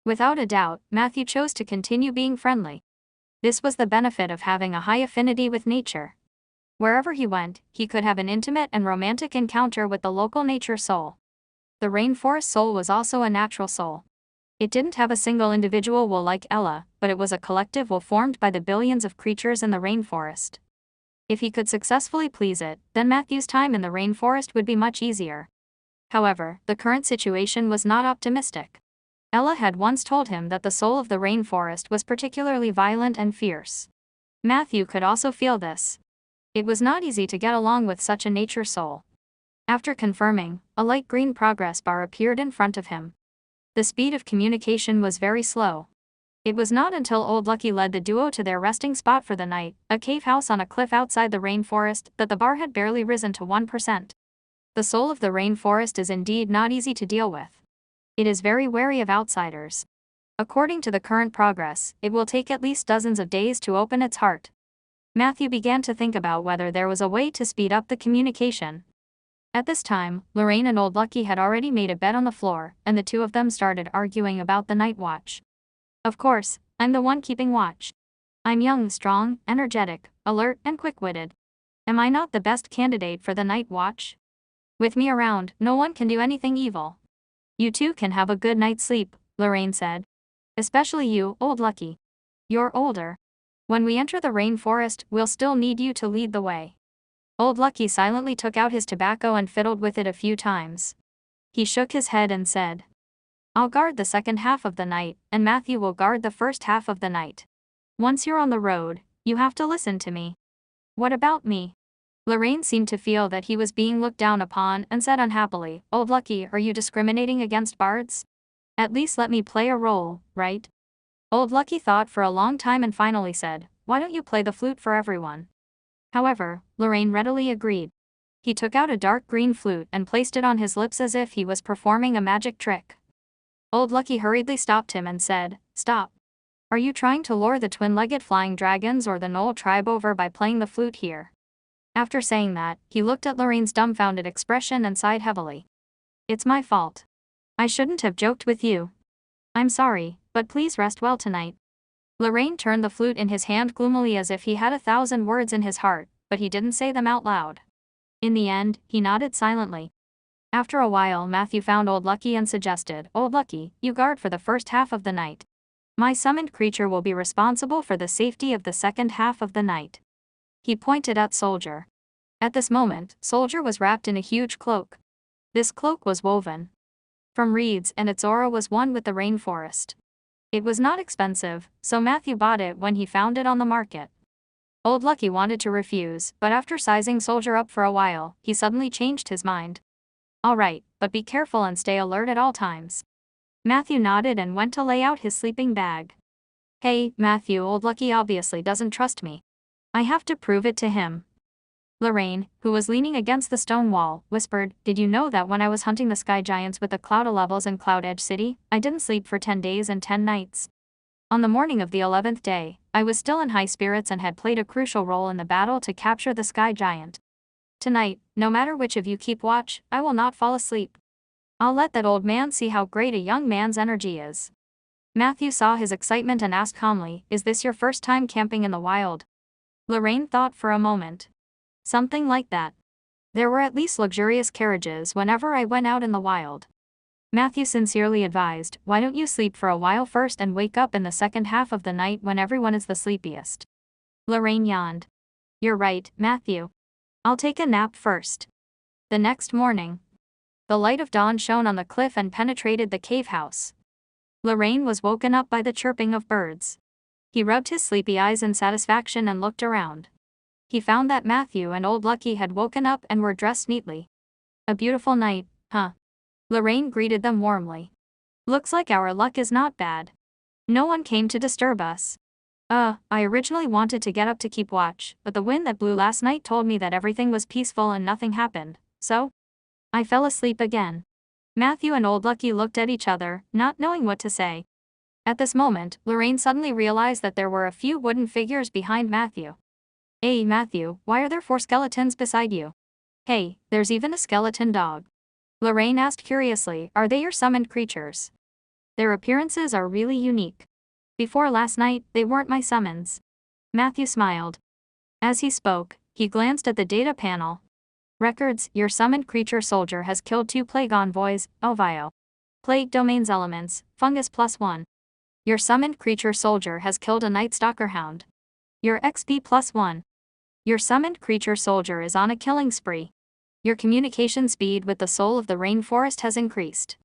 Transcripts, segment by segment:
Without a doubt, Matthew chose to continue being friendly. This was the benefit of having a high affinity with nature. Wherever he went, he could have an intimate and romantic encounter with the local nature soul. The rainforest soul was also a natural soul. It didn't have a single individual will like Ella, but it was a collective will formed by the billions of creatures in the rainforest. If he could successfully please it, then Matthew's time in the rainforest would be much easier. However, the current situation was not optimistic. Ella had once told him that the soul of the rainforest was particularly violent and fierce. Matthew could also feel this. It was not easy to get along with such a nature soul. After confirming, a light green progress bar appeared in front of him. The speed of communication was very slow. It was not until Old Lucky led the duo to their resting spot for the night, a cave house on a cliff outside the rainforest, that the bar had barely risen to 1%. The soul of the rainforest is indeed not easy to deal with. It is very wary of outsiders. According to the current progress, it will take at least dozens of days to open its heart. Matthew began to think about whether there was a way to speed up the communication. At this time, Lorraine and Old Lucky had already made a bed on the floor, and the two of them started arguing about the night watch. Of course, I'm the one keeping watch. I'm young, strong, energetic, alert, and quick-witted. Am I not the best candidate for the night watch? With me around, no one can do anything evil. You two can have a good night's sleep, Lorraine said. Especially you, Old Lucky. You're older. When we enter the rainforest, we'll still need you to lead the way. Old Lucky silently took out his tobacco and fiddled with it a few times. He shook his head and said, I'll guard the second half of the night, and Matthew will guard the first half of the night. Once you're on the road, you have to listen to me. What about me? Lorraine seemed to feel that he was being looked down upon and said unhappily, Old Lucky, are you discriminating against bards? At least let me play a role, right? Old Lucky thought for a long time and finally said, why don't you play the flute for everyone? However, Lorraine readily agreed. He took out a dark green flute and placed it on his lips as if he was performing a magic trick. Old Lucky hurriedly stopped him and said, Stop. Are you trying to lure the twin-legged flying dragons or the Knoll tribe over by playing the flute here? After saying that, he looked at Lorraine's dumbfounded expression and sighed heavily. It's my fault. I shouldn't have joked with you. I'm sorry, but please rest well tonight. Lorraine turned the flute in his hand gloomily as if he had 1,000 words in his heart, but he didn't say them out loud. In the end, he nodded silently. After a while, Matthew found Old Lucky and suggested, Old Lucky, you guard for the first half of the night. My summoned creature will be responsible for the safety of the second half of the night. He pointed at Soldier. At this moment, Soldier was wrapped in a huge cloak. This cloak was woven from reeds and its aura was one with the rainforest. It was not expensive, so Matthew bought it when he found it on the market. Old Lucky wanted to refuse, but after sizing Soldier up for a while, he suddenly changed his mind. All right, but be careful and stay alert at all times. Matthew nodded and went to lay out his sleeping bag. Hey, Matthew, Old Lucky obviously doesn't trust me. I have to prove it to him. Lorraine, who was leaning against the stone wall, whispered, Did you know that when I was hunting the sky giants with the Cloud levels in Cloud Edge City, I didn't sleep for 10 days and 10 nights? On the morning of the 11th day, I was still in high spirits and had played a crucial role in the battle to capture the sky giant. Tonight, no matter which of you keep watch, I will not fall asleep. I'll let that old man see how great a young man's energy is. Matthew saw his excitement and asked calmly, Is this your first time camping in the wild? Lorraine thought for a moment. Something like that. There were at least luxurious carriages whenever I went out in the wild. Matthew sincerely advised, Why don't you sleep for a while first and wake up in the second half of the night when everyone is the sleepiest? Lorraine yawned. You're right, Matthew. I'll take a nap first. The next morning, the light of dawn shone on the cliff and penetrated the cave house. Lorraine was woken up by the chirping of birds. He rubbed his sleepy eyes in satisfaction and looked around. He found that Matthew and Old Lucky had woken up and were dressed neatly. A beautiful night, huh? Lorraine greeted them warmly. Looks like our luck is not bad. No one came to disturb us. I originally wanted to get up to keep watch, but the wind that blew last night told me that everything was peaceful and nothing happened, so I fell asleep again. Matthew and Old Lucky looked at each other, not knowing what to say. At this moment, Lorraine suddenly realized that there were a few wooden figures behind Matthew. Hey, Matthew, why are there 4 skeletons beside you? Hey, there's even a skeleton dog. Lorraine asked curiously, Are they your summoned creatures? Their appearances are really unique. Before last night, they weren't my summons. Matthew smiled. As he spoke, he glanced at the data panel. Records, your summoned creature soldier has killed 2 plague envoys, Ovio. Plague domains elements, fungus +1. Your summoned creature soldier has killed a night stalker hound. Your XP +1. Your summoned creature soldier is on a killing spree. Your communication speed with the soul of the rainforest has increased.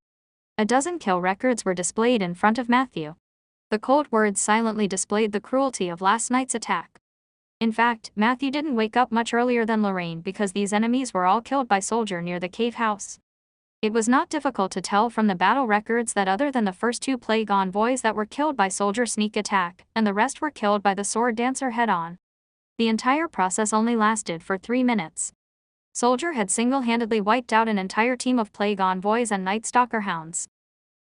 A dozen kill records were displayed in front of Matthew. The cold words silently displayed the cruelty of last night's attack. In fact, Matthew didn't wake up much earlier than Lorraine because these enemies were all killed by Soldier near the cave house. It was not difficult to tell from the battle records that other than the first 2 plague envoys that were killed by Soldier sneak attack, and the rest were killed by the sword dancer head-on. The entire process only lasted for 3 minutes. Soldier had single-handedly wiped out an entire team of plague envoys and night stalker hounds.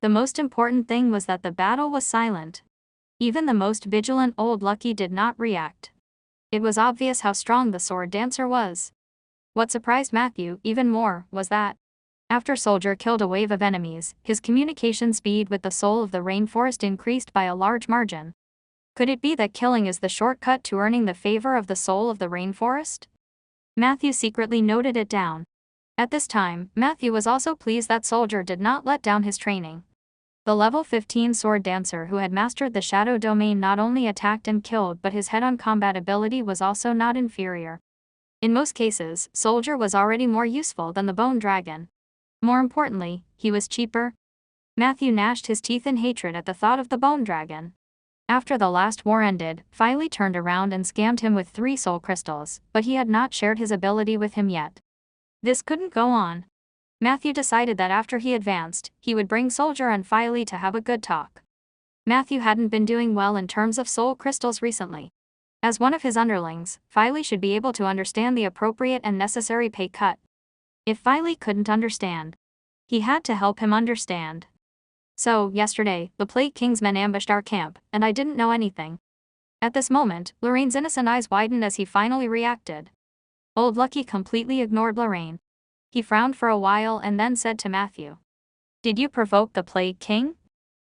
The most important thing was that the battle was silent. Even the most vigilant Old Lucky did not react. It was obvious how strong the sword dancer was. What surprised Matthew even more was that, after Soldier killed a wave of enemies, his communication speed with the soul of the rainforest increased by a large margin. Could it be that killing is the shortcut to earning the favor of the soul of the rainforest? Matthew secretly noted it down. At this time, Matthew was also pleased that Soldier did not let down his training. The level 15 sword dancer who had mastered the shadow domain not only attacked and killed, but his head-on combat ability was also not inferior. In most cases, Soldier was already more useful than the bone dragon. More importantly, he was cheaper. Matthew gnashed his teeth in hatred at the thought of the bone dragon. After the last war ended, Filey turned around and scammed him with 3 soul crystals, but he had not shared his ability with him yet. This couldn't go on. Matthew decided that after he advanced, he would bring Soldier and Filey to have a good talk. Matthew hadn't been doing well in terms of soul crystals recently. As one of his underlings, Filey should be able to understand the appropriate and necessary pay cut. If Filey couldn't understand, he had to help him understand. So, yesterday, the Plague King's men ambushed our camp, and I didn't know anything. At this moment, Lorraine's innocent eyes widened as he finally reacted. Old Lucky completely ignored Lorraine. He frowned for a while and then said to Matthew, "Did you provoke the Plague King?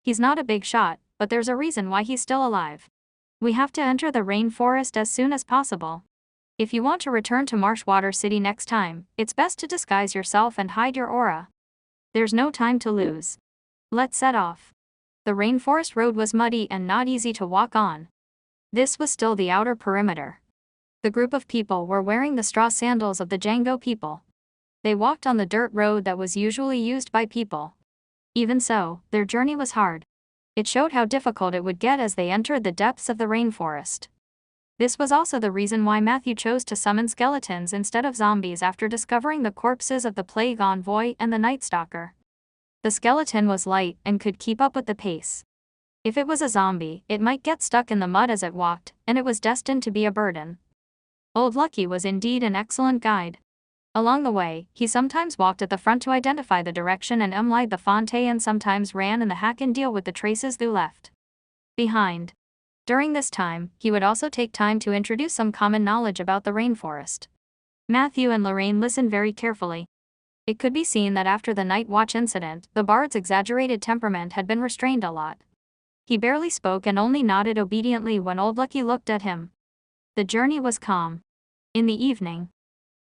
He's not a big shot, but there's a reason why he's still alive. We have to enter the rainforest as soon as possible. If you want to return to Marshwater City next time, it's best to disguise yourself and hide your aura. There's no time to lose. Let's set off." The rainforest road was muddy and not easy to walk on. This was still the outer perimeter. The group of people were wearing the straw sandals of the Django people. They walked on the dirt road that was usually used by people. Even so, their journey was hard. It showed how difficult it would get as they entered the depths of the rainforest. This was also the reason why Matthew chose to summon skeletons instead of zombies after discovering the corpses of the Plague Envoy and the Night Stalker. The skeleton was light and could keep up with the pace. If it was a zombie, it might get stuck in the mud as it walked, and it was destined to be a burden. Old Lucky was indeed an excellent guide. Along the way, he sometimes walked at the front to identify the direction and light the fonte, and sometimes ran in the hack and deal with the traces they left behind. During this time, he would also take time to introduce some common knowledge about the rainforest. Matthew and Lorraine listened very carefully. It could be seen that after the night watch incident, the bard's exaggerated temperament had been restrained a lot. He barely spoke and only nodded obediently when Old Lucky looked at him. The journey was calm. In the evening,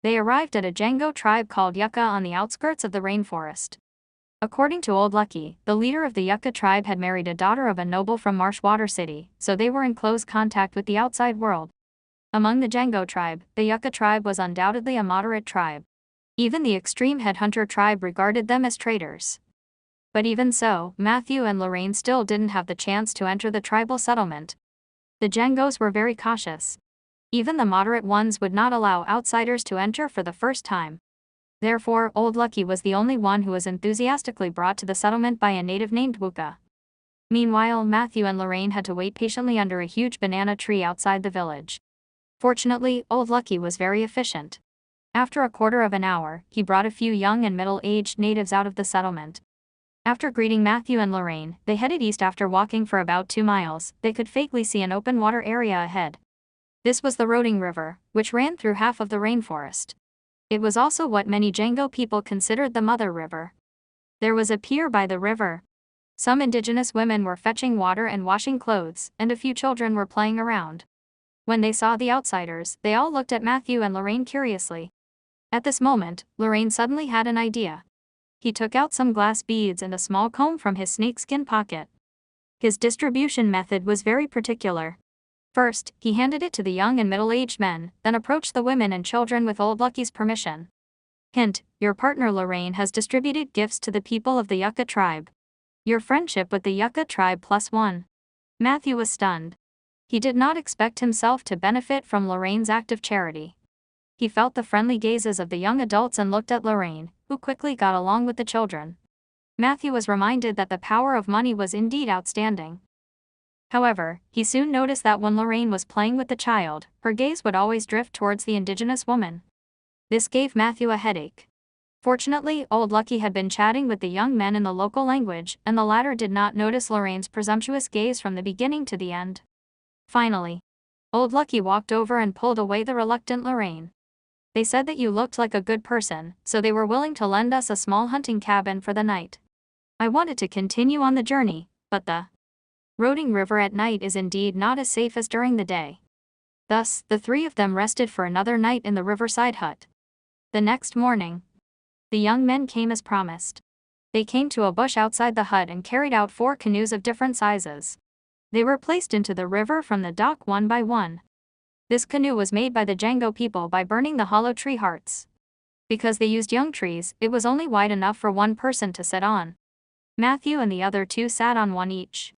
they arrived at a Django tribe called Yucca on the outskirts of the rainforest. According to Old Lucky, the leader of the Yucca tribe had married a daughter of a noble from Marshwater City, so they were in close contact with the outside world. Among the Django tribe, the Yucca tribe was undoubtedly a moderate tribe. Even the extreme headhunter tribe regarded them as traitors. But even so, Matthew and Lorraine still didn't have the chance to enter the tribal settlement. The Djangos were very cautious. Even the moderate ones would not allow outsiders to enter for the first time. Therefore, Old Lucky was the only one who was enthusiastically brought to the settlement by a native named Wuka. Meanwhile, Matthew and Lorraine had to wait patiently under a huge banana tree outside the village. Fortunately, Old Lucky was very efficient. After a quarter of an hour, he brought a few young and middle-aged natives out of the settlement. After greeting Matthew and Lorraine, they headed east. After walking for about 2 miles, they could faintly see an open water area ahead. This was the Roding River, which ran through half of the rainforest. It was also what many Django people considered the Mother River. There was a pier by the river. Some indigenous women were fetching water and washing clothes, and a few children were playing around. When they saw the outsiders, they all looked at Matthew and Lorraine curiously. At this moment, Lorraine suddenly had an idea. He took out some glass beads and a small comb from his snakeskin pocket. His distribution method was very particular. First, he handed it to the young and middle-aged men, then approached the women and children with Old Lucky's permission. Hint: your partner Lorraine has distributed gifts to the people of the Yucca tribe. Your friendship with the Yucca tribe +1. Matthew was stunned. He did not expect himself to benefit from Lorraine's act of charity. He felt the friendly gazes of the young adults and looked at Lorraine, who quickly got along with the children. Matthew was reminded that the power of money was indeed outstanding. However, he soon noticed that when Lorraine was playing with the child, her gaze would always drift towards the indigenous woman. This gave Matthew a headache. Fortunately, Old Lucky had been chatting with the young men in the local language, and the latter did not notice Lorraine's presumptuous gaze from the beginning to the end. Finally, Old Lucky walked over and pulled away the reluctant Lorraine. They said that you looked like a good person, so they were willing to lend us a small hunting cabin for the night. I wanted to continue on the journey, but the Roding River at night is indeed not as safe as during the day. Thus, the three of them rested for another night in the riverside hut. The next morning, the young men came as promised. They came to a bush outside the hut and carried out 4 canoes of different sizes. They were placed into the river from the dock one by one. This canoe was made by the Django people by burning the hollow tree hearts. Because they used young trees, it was only wide enough for one person to sit on. Matthew and the other 2 sat on one each.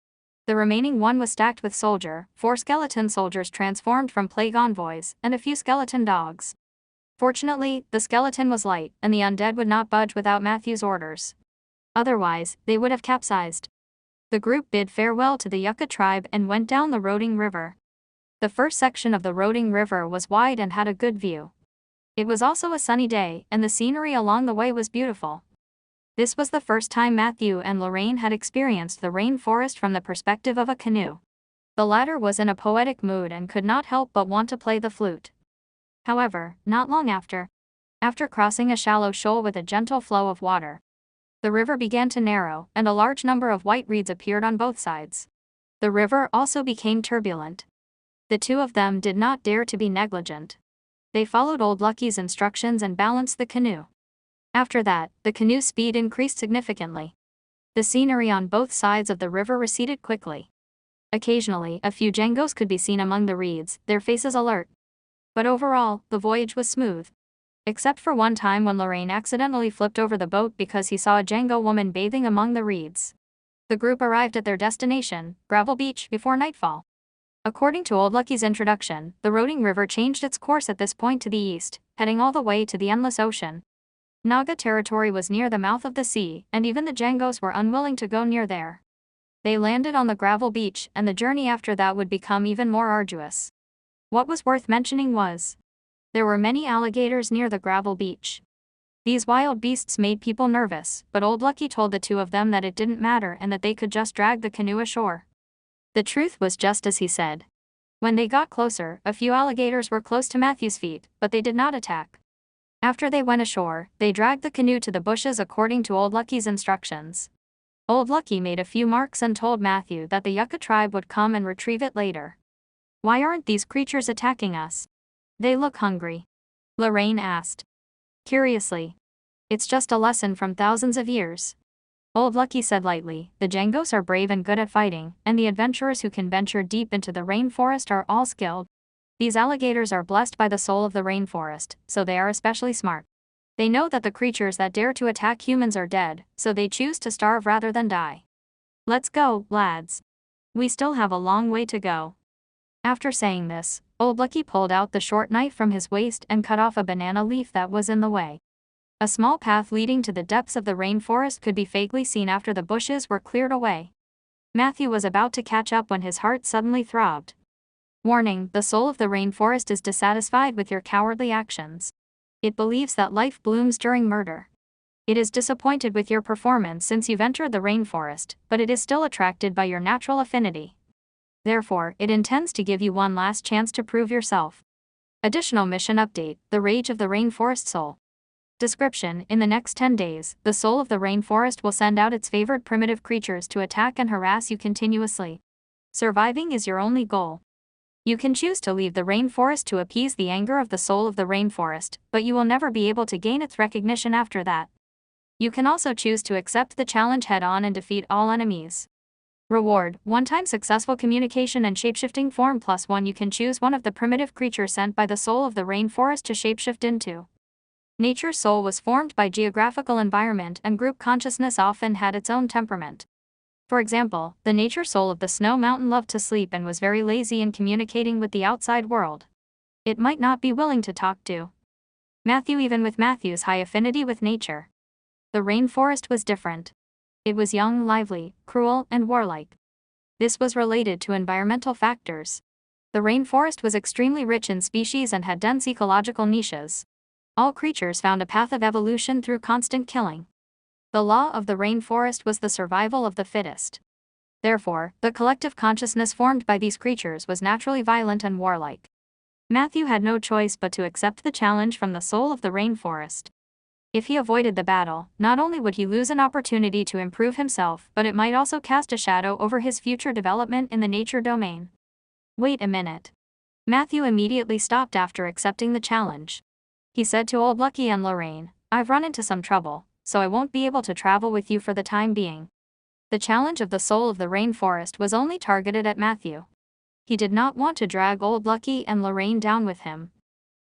The remaining one was stacked with 4 skeleton soldiers transformed from plague envoys, and a few skeleton dogs. Fortunately, the skeleton was light, and the undead would not budge without Matthew's orders. Otherwise, they would have capsized. The group bid farewell to the Yucca tribe and went down the Roding River. The first section of the Roding River was wide and had a good view. It was also a sunny day, and the scenery along the way was beautiful. This was the first time Matthew and Lorraine had experienced the rainforest from the perspective of a canoe. The latter was in a poetic mood and could not help but want to play the flute. However, not long after crossing a shallow shoal with a gentle flow of water, the river began to narrow, and a large number of white reeds appeared on both sides. The river also became turbulent. The 2 of them did not dare to be negligent. They followed Old Lucky's instructions and balanced the canoe. After that, the canoe's speed increased significantly. The scenery on both sides of the river receded quickly. Occasionally, a few Djangos could be seen among the reeds, their faces alert. But overall, the voyage was smooth. Except for one time when Lorraine accidentally flipped over the boat because he saw a Django woman bathing among the reeds. The group arrived at their destination, Gravel Beach, before nightfall. According to Old Lucky's introduction, the Roding River changed its course at this point to the east, heading all the way to the endless ocean. Naga territory was near the mouth of the sea, and even the Djangos were unwilling to go near there. They landed on the Gravel Beach, and the journey after that would become even more arduous. What was worth mentioning was, there were many alligators near the Gravel Beach. These wild beasts made people nervous, but Old Lucky told the 2 of them that it didn't matter and that they could just drag the canoe ashore. The truth was just as he said. When they got closer, a few alligators were close to Matthew's feet, but they did not attack. After they went ashore, they dragged the canoe to the bushes according to Old Lucky's instructions. Old Lucky made a few marks and told Matthew that the Yucca tribe would come and retrieve it later. Why aren't these creatures attacking us? They look hungry. Lorraine asked curiously. It's just a lesson from thousands of years. Old Lucky said lightly, the Djangos are brave and good at fighting, and the adventurers who can venture deep into the rainforest are all skilled. These alligators are blessed by the soul of the rainforest, so they are especially smart. They know that the creatures that dare to attack humans are dead, so they choose to starve rather than die. Let's go, lads. We still have a long way to go. After saying this, Old Lucky pulled out the short knife from his waist and cut off a banana leaf that was in the way. A small path leading to the depths of the rainforest could be vaguely seen after the bushes were cleared away. Matthew was about to catch up when his heart suddenly throbbed. Warning: the soul of the rainforest is dissatisfied with your cowardly actions. It believes that life blooms during murder. It is disappointed with your performance since you've entered the rainforest, but it is still attracted by your natural affinity. Therefore, it intends to give you one last chance to prove yourself. Additional mission update: the rage of the rainforest soul. Description: in the next 10 days, the soul of the rainforest will send out its favored primitive creatures to attack and harass you continuously. Surviving is your only goal. You can choose to leave the rainforest to appease the anger of the soul of the rainforest, but you will never be able to gain its recognition after that. You can also choose to accept the challenge head-on and defeat all enemies. Reward: one-time successful communication and shapeshifting form +1. You can choose one of the primitive creatures sent by the soul of the rainforest to shapeshift into. Nature's soul was formed by geographical environment, and group consciousness often had its own temperament. For example, the nature soul of the snow mountain loved to sleep and was very lazy in communicating with the outside world. It might not be willing to talk to Matthew, even with Matthew's high affinity with nature. The rainforest was different. It was young, lively, cruel, and warlike. This was related to environmental factors. The rainforest was extremely rich in species and had dense ecological niches. All creatures found a path of evolution through constant killing. The law of the rainforest was the survival of the fittest. Therefore, the collective consciousness formed by these creatures was naturally violent and warlike. Matthew had no choice but to accept the challenge from the soul of the rainforest. If he avoided the battle, not only would he lose an opportunity to improve himself, but it might also cast a shadow over his future development in the nature domain. Wait a minute. Matthew immediately stopped after accepting the challenge. He said to Old Lucky and Lorraine, "I've run into some trouble, so I won't be able to travel with you for the time being." The challenge of the soul of the rainforest was only targeted at Matthew. He did not want to drag Old Lucky and Lorraine down with him.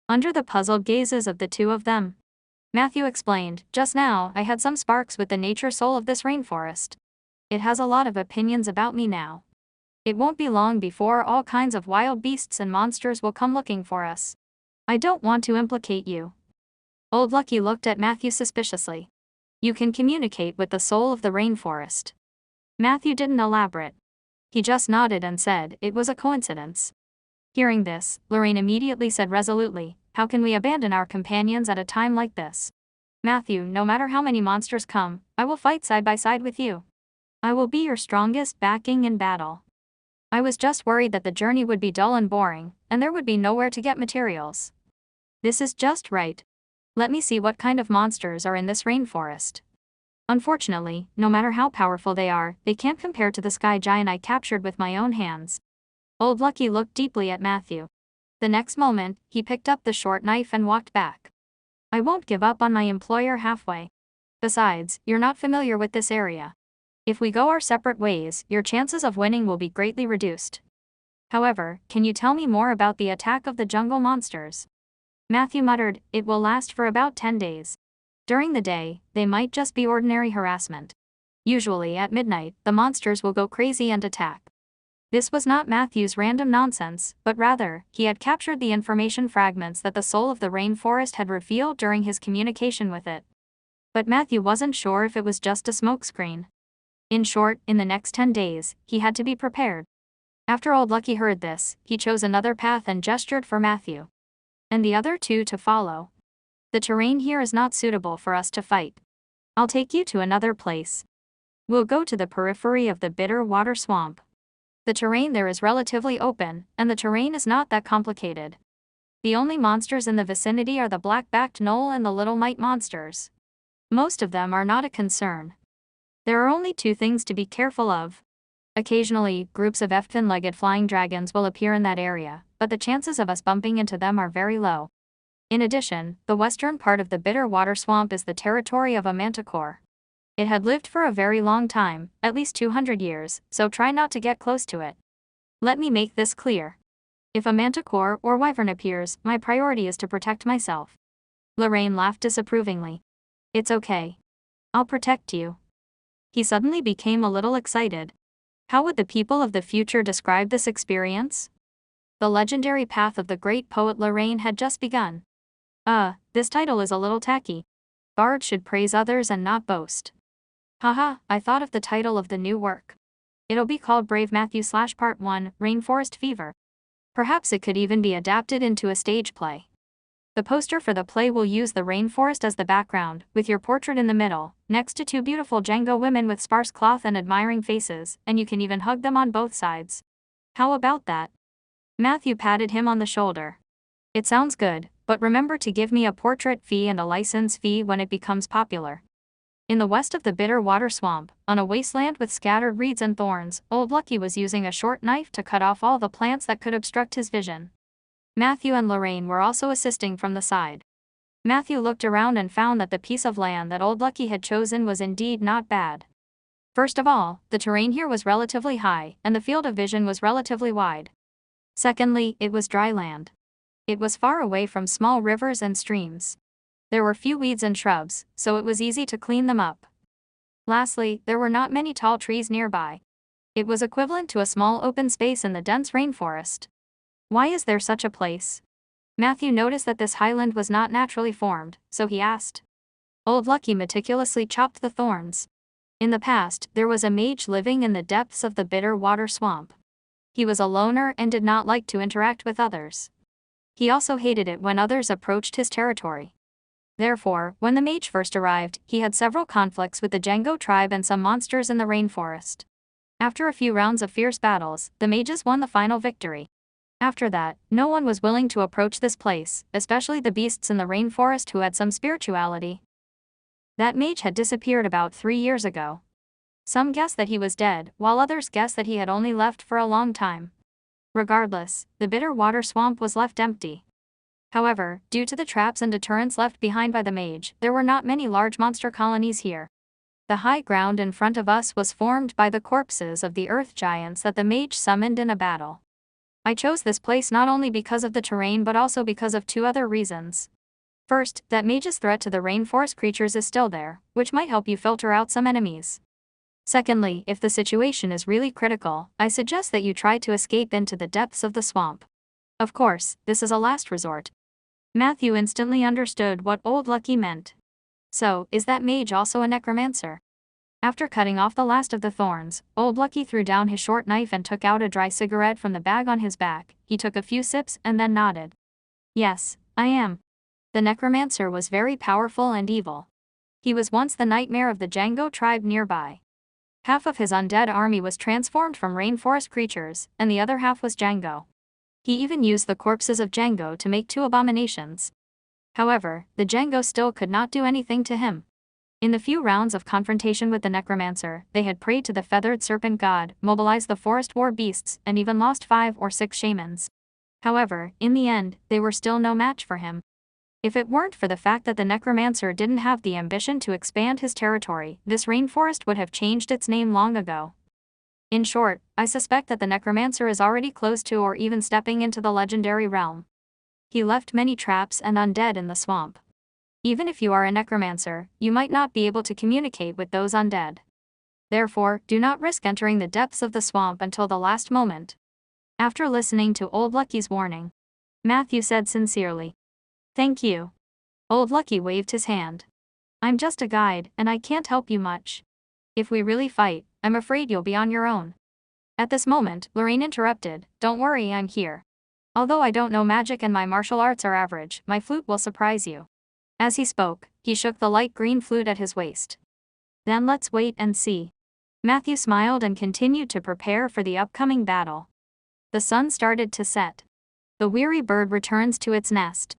Under the puzzled gazes of the two of them, Matthew explained, "Just now, I had some sparks with the nature soul of this rainforest. It has a lot of opinions about me now. It won't be long before all kinds of wild beasts and monsters will come looking for us. I don't want to implicate you." Old Lucky looked at Matthew suspiciously. "You can communicate with the soul of the rainforest." Matthew didn't elaborate. He just nodded and said it was a coincidence. Hearing this, Lorraine immediately said resolutely, "How can we abandon our companions at a time like this? Matthew, no matter how many monsters come, I will fight side by side with you. I will be your strongest backing in battle. I was just worried that the journey would be dull and boring, and there would be nowhere to get materials. This is just right. Let me see what kind of monsters are in this rainforest." Unfortunately, no matter how powerful they are, they can't compare to the sky giant I captured with my own hands. Old Lucky looked deeply at Matthew. The next moment, he picked up the short knife and walked back. "I won't give up on my employer halfway. Besides, you're not familiar with this area. If we go our separate ways, your chances of winning will be greatly reduced. However, can you tell me more about the attack of the jungle monsters?" Matthew muttered, "It will last for about 10 days. During the day, they might just be ordinary harassment. Usually at midnight, the monsters will go crazy and attack." This was not Matthew's random nonsense, but rather, he had captured the information fragments that the soul of the rainforest had revealed during his communication with it. But Matthew wasn't sure if it was just a smokescreen. In short, in the next 10 days, he had to be prepared. After Old Lucky heard this, he chose another path and gestured for Matthew and the other two to follow. "The terrain here is not suitable for us to fight. I'll take you to another place. We'll go to the periphery of the bitter water swamp. The terrain there is relatively open, and the terrain is not that complicated. The only monsters in the vicinity are the black-backed gnoll and the little mite monsters. Most of them are not a concern. There are only two things to be careful of. Occasionally, groups of fin-legged flying dragons will appear in that area, but the chances of us bumping into them are very low. In addition, the western part of the bitter water swamp is the territory of a manticore. It had lived for a very long time, at least 200 years, so try not to get close to it. Let me make this clear. If a manticore or wyvern appears, my priority is to protect myself." Lorraine laughed disapprovingly. "It's okay. I'll protect you." He suddenly became a little excited. How would the people of the future describe this experience? The legendary path of the great poet Lorraine had just begun. This title is a little tacky. Bards should praise others and not boast. Haha, I thought of the title of the new work. It'll be called Brave Matthew / Part 1, Rainforest Fever. Perhaps it could even be adapted into a stage play. The poster for the play will use the rainforest as the background, with your portrait in the middle, next to two beautiful Django women with sparse cloth and admiring faces, and you can even hug them on both sides. How about that? Matthew patted him on the shoulder. "It sounds good, but remember to give me a portrait fee and a license fee when it becomes popular. In the west of the bitter water swamp, on a wasteland with scattered reeds and thorns, Old Lucky was using a short knife to cut off all the plants that could obstruct his vision. Matthew and Lorraine were also assisting from the side. Matthew looked around and found that the piece of land that Old Lucky had chosen was indeed not bad. First of all, the terrain here was relatively high, and the field of vision was relatively wide. Secondly, it was dry land. It was far away from small rivers and streams. There were few weeds and shrubs, so it was easy to clean them up. Lastly, there were not many tall trees nearby. It was equivalent to a small open space in the dense rainforest. Why is there such a place? Matthew noticed that this highland was not naturally formed, so he asked. Old Lucky meticulously chopped the thorns. In the past, there was a mage living in the depths of the bitter water swamp. He was a loner and did not like to interact with others. He also hated it when others approached his territory. Therefore, when the mage first arrived, he had several conflicts with the Django tribe and some monsters in the rainforest. After a few rounds of fierce battles, the mages won the final victory. After that, no one was willing to approach this place, especially the beasts in the rainforest who had some spirituality. That mage had disappeared about 3 years ago. Some guessed that he was dead, while others guessed that he had only left for a long time. Regardless, the bitter water swamp was left empty. However, due to the traps and deterrents left behind by the mage, there were not many large monster colonies here. The high ground in front of us was formed by the corpses of the earth giants that the mage summoned in a battle. I chose this place not only because of the terrain but also because of 2 other reasons. First, that mage's threat to the rainforest creatures is still there, which might help you filter out some enemies. Secondly, if the situation is really critical, I suggest that you try to escape into the depths of the swamp. Of course, this is a last resort. Matthew instantly understood what Old Lucky meant. So, is that mage also a necromancer? After cutting off the last of the thorns, Old Lucky threw down his short knife and took out a dry cigarette from the bag on his back. He took a few sips and then nodded. Yes, I am. The necromancer was very powerful and evil. He was once the nightmare of the Django tribe nearby. Half of his undead army was transformed from rainforest creatures, and the other half was Django. He even used the corpses of Django to make 2 abominations. However, the Django still could not do anything to him. In the few rounds of confrontation with the necromancer, they had prayed to the feathered serpent god, mobilized the forest war beasts, and even lost 5 or 6 shamans. However, in the end, they were still no match for him. If it weren't for the fact that the necromancer didn't have the ambition to expand his territory, this rainforest would have changed its name long ago. In short, I suspect that the necromancer is already close to or even stepping into the legendary realm. He left many traps and undead in the swamp. Even if you are a necromancer, you might not be able to communicate with those undead. Therefore, do not risk entering the depths of the swamp until the last moment. After listening to Old Lucky's warning, Matthew said sincerely, "Thank you." Old Lucky waved his hand. "I'm just a guide, and I can't help you much. If we really fight, I'm afraid you'll be on your own." At this moment, Lorraine interrupted, "Don't worry, I'm here. Although I don't know magic and my martial arts are average, my flute will surprise you." As he spoke, he shook the light green flute at his waist. "Then let's wait and see." Matthew smiled and continued to prepare for the upcoming battle. The sun started to set. The weary bird returns to its nest.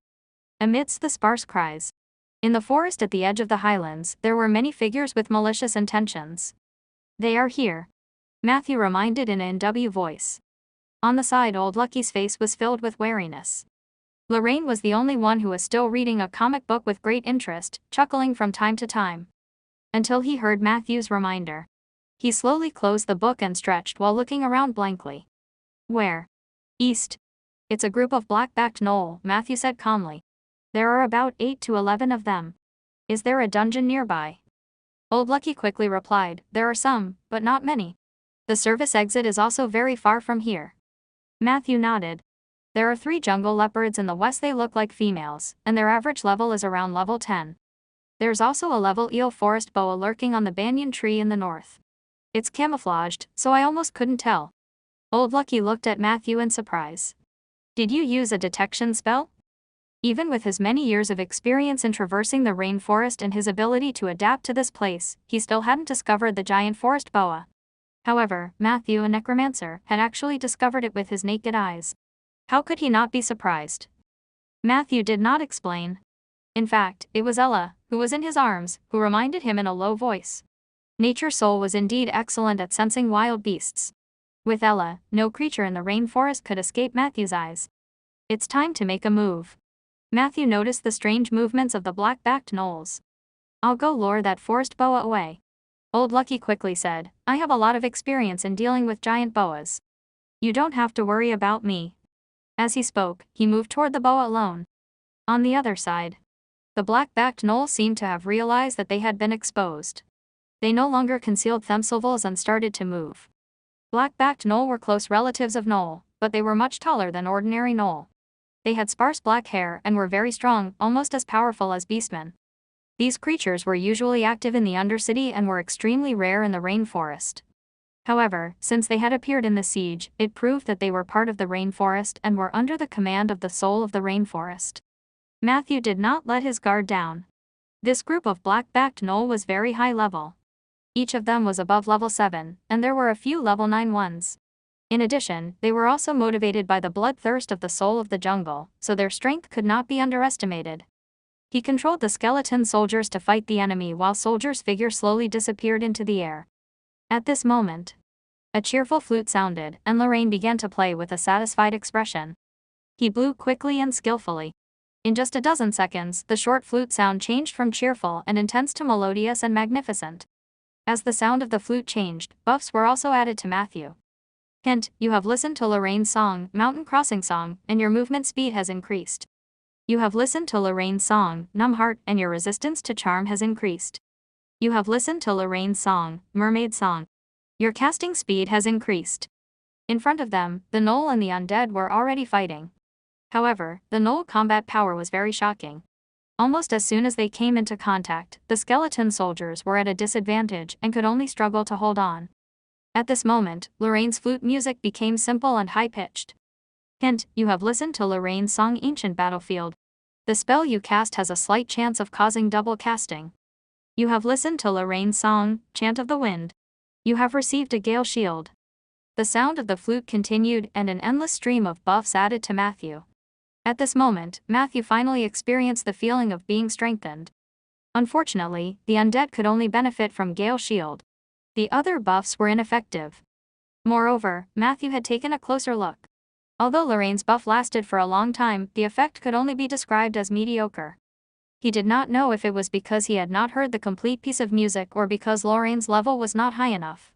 Amidst the sparse cries. In the forest at the edge of the highlands, there were many figures with malicious intentions. "They are here," Matthew reminded in an NW voice. On the side, Old Lucky's face was filled with wariness. Lorraine was the only one who was still reading a comic book with great interest, chuckling from time to time. Until he heard Matthew's reminder. He slowly closed the book and stretched while looking around blankly. "Where?" "East. It's a group of black-backed gnoll," Matthew said calmly. "There are about 8 to 11 of them. Is there a dungeon nearby?" Old Lucky quickly replied, "There are some, but not many. The service exit is also very far from here." Matthew nodded. "There are 3 jungle leopards in the west. They look like females, and their average level is around level 10. There's also a level eel forest boa lurking on the banyan tree in the north. It's camouflaged, so I almost couldn't tell." Old Lucky looked at Matthew in surprise. "Did you use a detection spell?" Even with his many years of experience in traversing the rainforest and his ability to adapt to this place, he still hadn't discovered the giant forest boa. However, Matthew, a necromancer, had actually discovered it with his naked eyes. How could he not be surprised? Matthew did not explain. In fact, it was Ella, who was in his arms, who reminded him in a low voice. Nature's soul was indeed excellent at sensing wild beasts. With Ella, no creature in the rainforest could escape Matthew's eyes. It's time to make a move. Matthew noticed the strange movements of the black-backed gnolls. I'll go lure that forest boa away. Old Lucky quickly said, I have a lot of experience in dealing with giant boas. You don't have to worry about me. As he spoke, he moved toward the boa alone. On the other side, the black-backed gnoll seemed to have realized that they had been exposed. They no longer concealed themselves and started to move. Black-backed gnoll were close relatives of gnoll, but they were much taller than ordinary gnoll. They had sparse black hair and were very strong, almost as powerful as beastmen. These creatures were usually active in the Undercity and were extremely rare in the rainforest. However, since they had appeared in the siege, it proved that they were part of the rainforest and were under the command of the soul of the rainforest. Matthew did not let his guard down. This group of black-backed gnoll was very high level. Each of them was above level 7, and there were a few level 9 ones. In addition, they were also motivated by the bloodthirst of the soul of the jungle, so their strength could not be underestimated. He controlled the skeleton soldiers to fight the enemy while soldiers' figure slowly disappeared into the air. At this moment, a cheerful flute sounded, and Lorraine began to play with a satisfied expression. He blew quickly and skillfully. In just a dozen seconds, the short flute sound changed from cheerful and intense to melodious and magnificent. As the sound of the flute changed, buffs were also added to Matthew. Hint, you have listened to Lorraine's song, Mountain Crossing Song, and your movement speed has increased. You have listened to Lorraine's song, Numb Heart, and your resistance to charm has increased. You have listened to Lorraine's song, Mermaid Song. Your casting speed has increased. In front of them, the gnoll and the undead were already fighting. However, the gnoll combat power was very shocking. Almost as soon as they came into contact, the skeleton soldiers were at a disadvantage and could only struggle to hold on. At this moment, Lorraine's flute music became simple and high-pitched. Hint, you have listened to Lorraine's song Ancient Battlefield. The spell you cast has a slight chance of causing double casting. You have listened to Lorraine's song, Chant of the Wind. You have received a Gale Shield. The sound of the flute continued and an endless stream of buffs added to Matthew. At this moment, Matthew finally experienced the feeling of being strengthened. Unfortunately, the undead could only benefit from Gale Shield. The other buffs were ineffective. Moreover, Matthew had taken a closer look. Although Lorraine's buff lasted for a long time, the effect could only be described as mediocre. He did not know if it was because he had not heard the complete piece of music or because Lorraine's level was not high enough.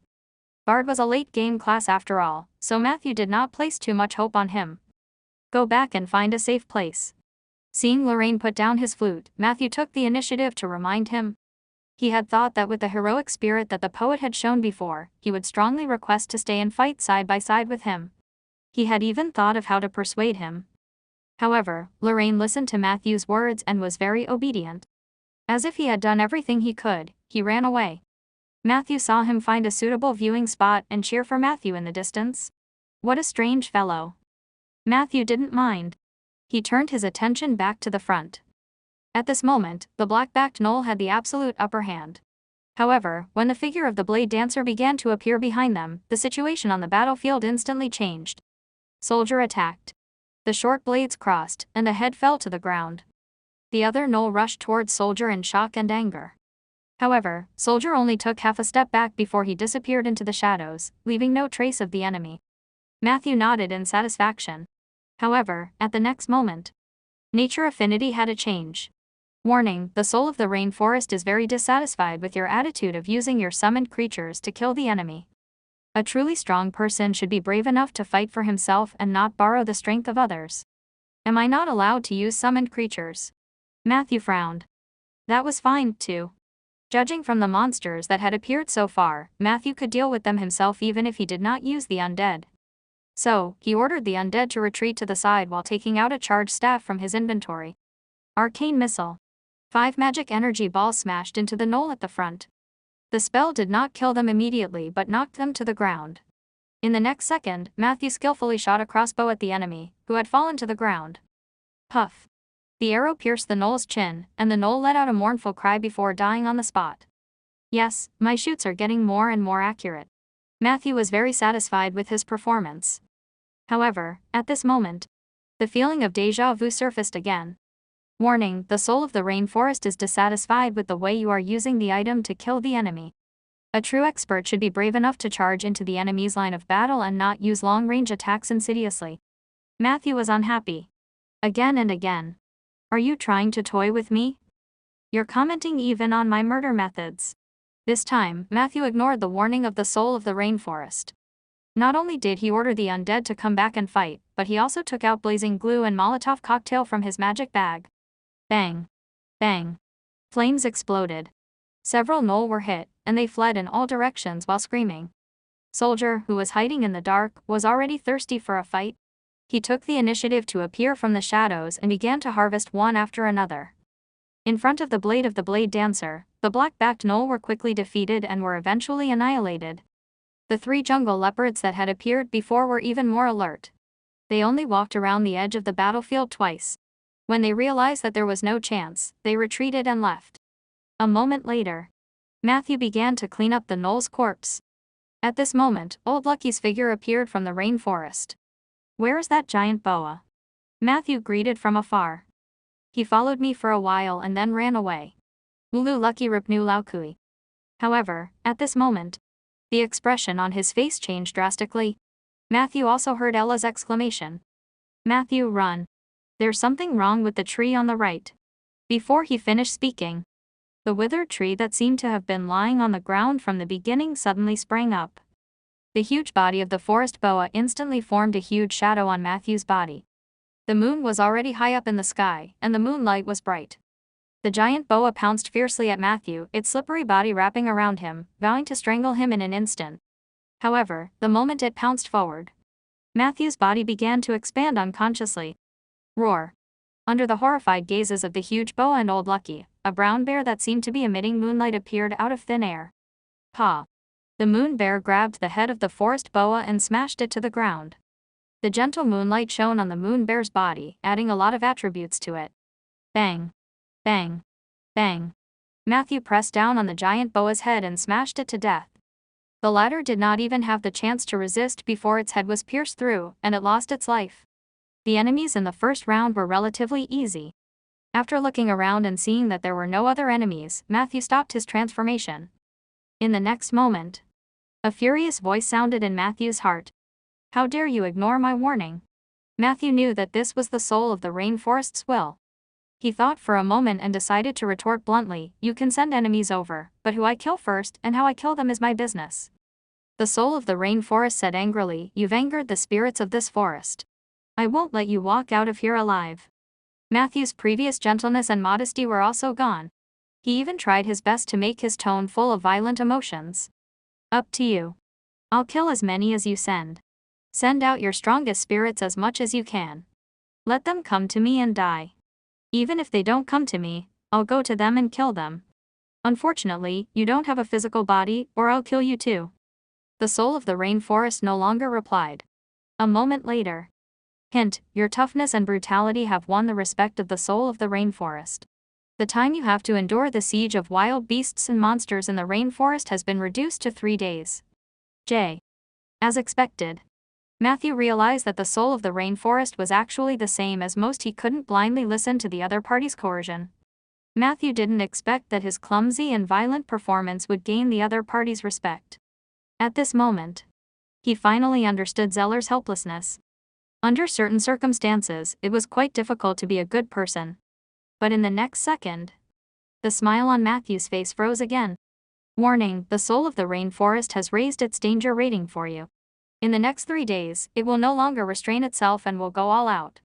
Bard was a late-game class after all, so Matthew did not place too much hope on him. Go back and find a safe place. Seeing Lorraine put down his flute, Matthew took the initiative to remind him. He had thought that with the heroic spirit that the poet had shown before, he would strongly request to stay and fight side by side with him. He had even thought of how to persuade him. However, Lorraine listened to Matthew's words and was very obedient. As if he had done everything he could, he ran away. Matthew saw him find a suitable viewing spot and cheer for Matthew in the distance. What a strange fellow. Matthew didn't mind. He turned his attention back to the front. At this moment, the black-backed gnoll had the absolute upper hand. However, when the figure of the blade dancer began to appear behind them, the situation on the battlefield instantly changed. Soldier attacked. The short blades crossed, and the head fell to the ground. The other gnoll rushed towards Soldier in shock and anger. However, Soldier only took half a step back before he disappeared into the shadows, leaving no trace of the enemy. Matthew nodded in satisfaction. However, at the next moment, nature affinity had a change. Warning, the soul of the rainforest is very dissatisfied with your attitude of using your summoned creatures to kill the enemy. A truly strong person should be brave enough to fight for himself and not borrow the strength of others. Am I not allowed to use summoned creatures? Matthew frowned. That was fine, too. Judging from the monsters that had appeared so far, Matthew could deal with them himself even if he did not use the undead. So, he ordered the undead to retreat to the side while taking out a charged staff from his inventory. Arcane Missile. 5 magic energy balls smashed into the gnoll at the front. The spell did not kill them immediately but knocked them to the ground. In the next second, Matthew skillfully shot a crossbow at the enemy, who had fallen to the ground. Puff. The arrow pierced the gnoll's chin, and the gnoll let out a mournful cry before dying on the spot. Yes, my shoots are getting more and more accurate. Matthew was very satisfied with his performance. However, at this moment, The feeling of déjà vu surfaced again. Warning, the soul of the rainforest is dissatisfied with the way you are using the item to kill the enemy. A true expert should be brave enough to charge into the enemy's line of battle and not use long-range attacks insidiously. Matthew was unhappy. Again and again. Are you trying to toy with me? You're commenting even on my murder methods. This time, Matthew ignored the warning of the soul of the rainforest. Not only did he order the undead to come back and fight, but he also took out blazing glue and Molotov cocktail from his magic bag. Bang! Bang! Flames exploded. Several gnoll were hit, and they fled in all directions while screaming. Soldier, who was hiding in the dark, was already thirsty for a fight. He took the initiative to appear from the shadows and began to harvest one after another. In front of the blade dancer, the black-backed gnoll were quickly defeated and were eventually annihilated. The 3 jungle leopards that had appeared before were even more alert. They only walked around the edge of the battlefield twice. When they realized that there was no chance, they retreated and left. A moment later, Matthew began to clean up the gnoll's corpse. At this moment, Old Lucky's figure appeared from the rainforest. Where is that giant boa? Matthew greeted from afar. He followed me for a while and then ran away. Ulu Lucky Ripnu Laukui. However, at this moment, the expression on his face changed drastically. Matthew also heard Ella's exclamation. Matthew, run. There's something wrong with the tree on the right. Before he finished speaking, the withered tree that seemed to have been lying on the ground from the beginning suddenly sprang up. The huge body of the forest boa instantly formed a huge shadow on Matthew's body. The moon was already high up in the sky, and the moonlight was bright. The giant boa pounced fiercely at Matthew, its slippery body wrapping around him, vowing to strangle him in an instant. However, the moment it pounced forward, Matthew's body began to expand unconsciously. Roar! Under the horrified gazes of the huge boa and Old Lucky, a brown bear that seemed to be emitting moonlight appeared out of thin air. Paw! The moon bear grabbed the head of the forest boa and smashed it to the ground. The gentle moonlight shone on the moon bear's body, adding a lot of attributes to it. Bang! Bang! Bang! Matthew pressed down on the giant boa's head and smashed it to death. The latter did not even have the chance to resist before its head was pierced through, and it lost its life. The enemies in the first round were relatively easy. After looking around and seeing that there were no other enemies, Matthew stopped his transformation. In the next moment, a furious voice sounded in Matthew's heart. How dare you ignore my warning? Matthew knew that this was the soul of the rainforest's will. He thought for a moment and decided to retort bluntly, you can send enemies over, but who I kill first and how I kill them is my business. The soul of the rainforest said angrily, you've angered the spirits of this forest. I won't let you walk out of here alive. Matthew's previous gentleness and modesty were also gone. He even tried his best to make his tone full of violent emotions. Up to you. I'll kill as many as you send. Send out your strongest spirits as much as you can. Let them come to me and die. Even if they don't come to me, I'll go to them and kill them. Unfortunately, you don't have a physical body, or I'll kill you too. The soul of the rainforest no longer replied. A moment later. Hint, your toughness and brutality have won the respect of the soul of the rainforest. The time you have to endure the siege of wild beasts and monsters in the rainforest has been reduced to 3 days. J. As expected. Matthew realized that the soul of the rainforest was actually the same as most. He couldn't blindly listen to the other party's coercion. Matthew didn't expect that his clumsy and violent performance would gain the other party's respect. At this moment, he finally understood Zeller's helplessness. Under certain circumstances, it was quite difficult to be a good person. But in the next second, the smile on Matthew's face froze again. Warning, the soul of the rainforest has raised its danger rating for you. In the next 3 days, it will no longer restrain itself and will go all out.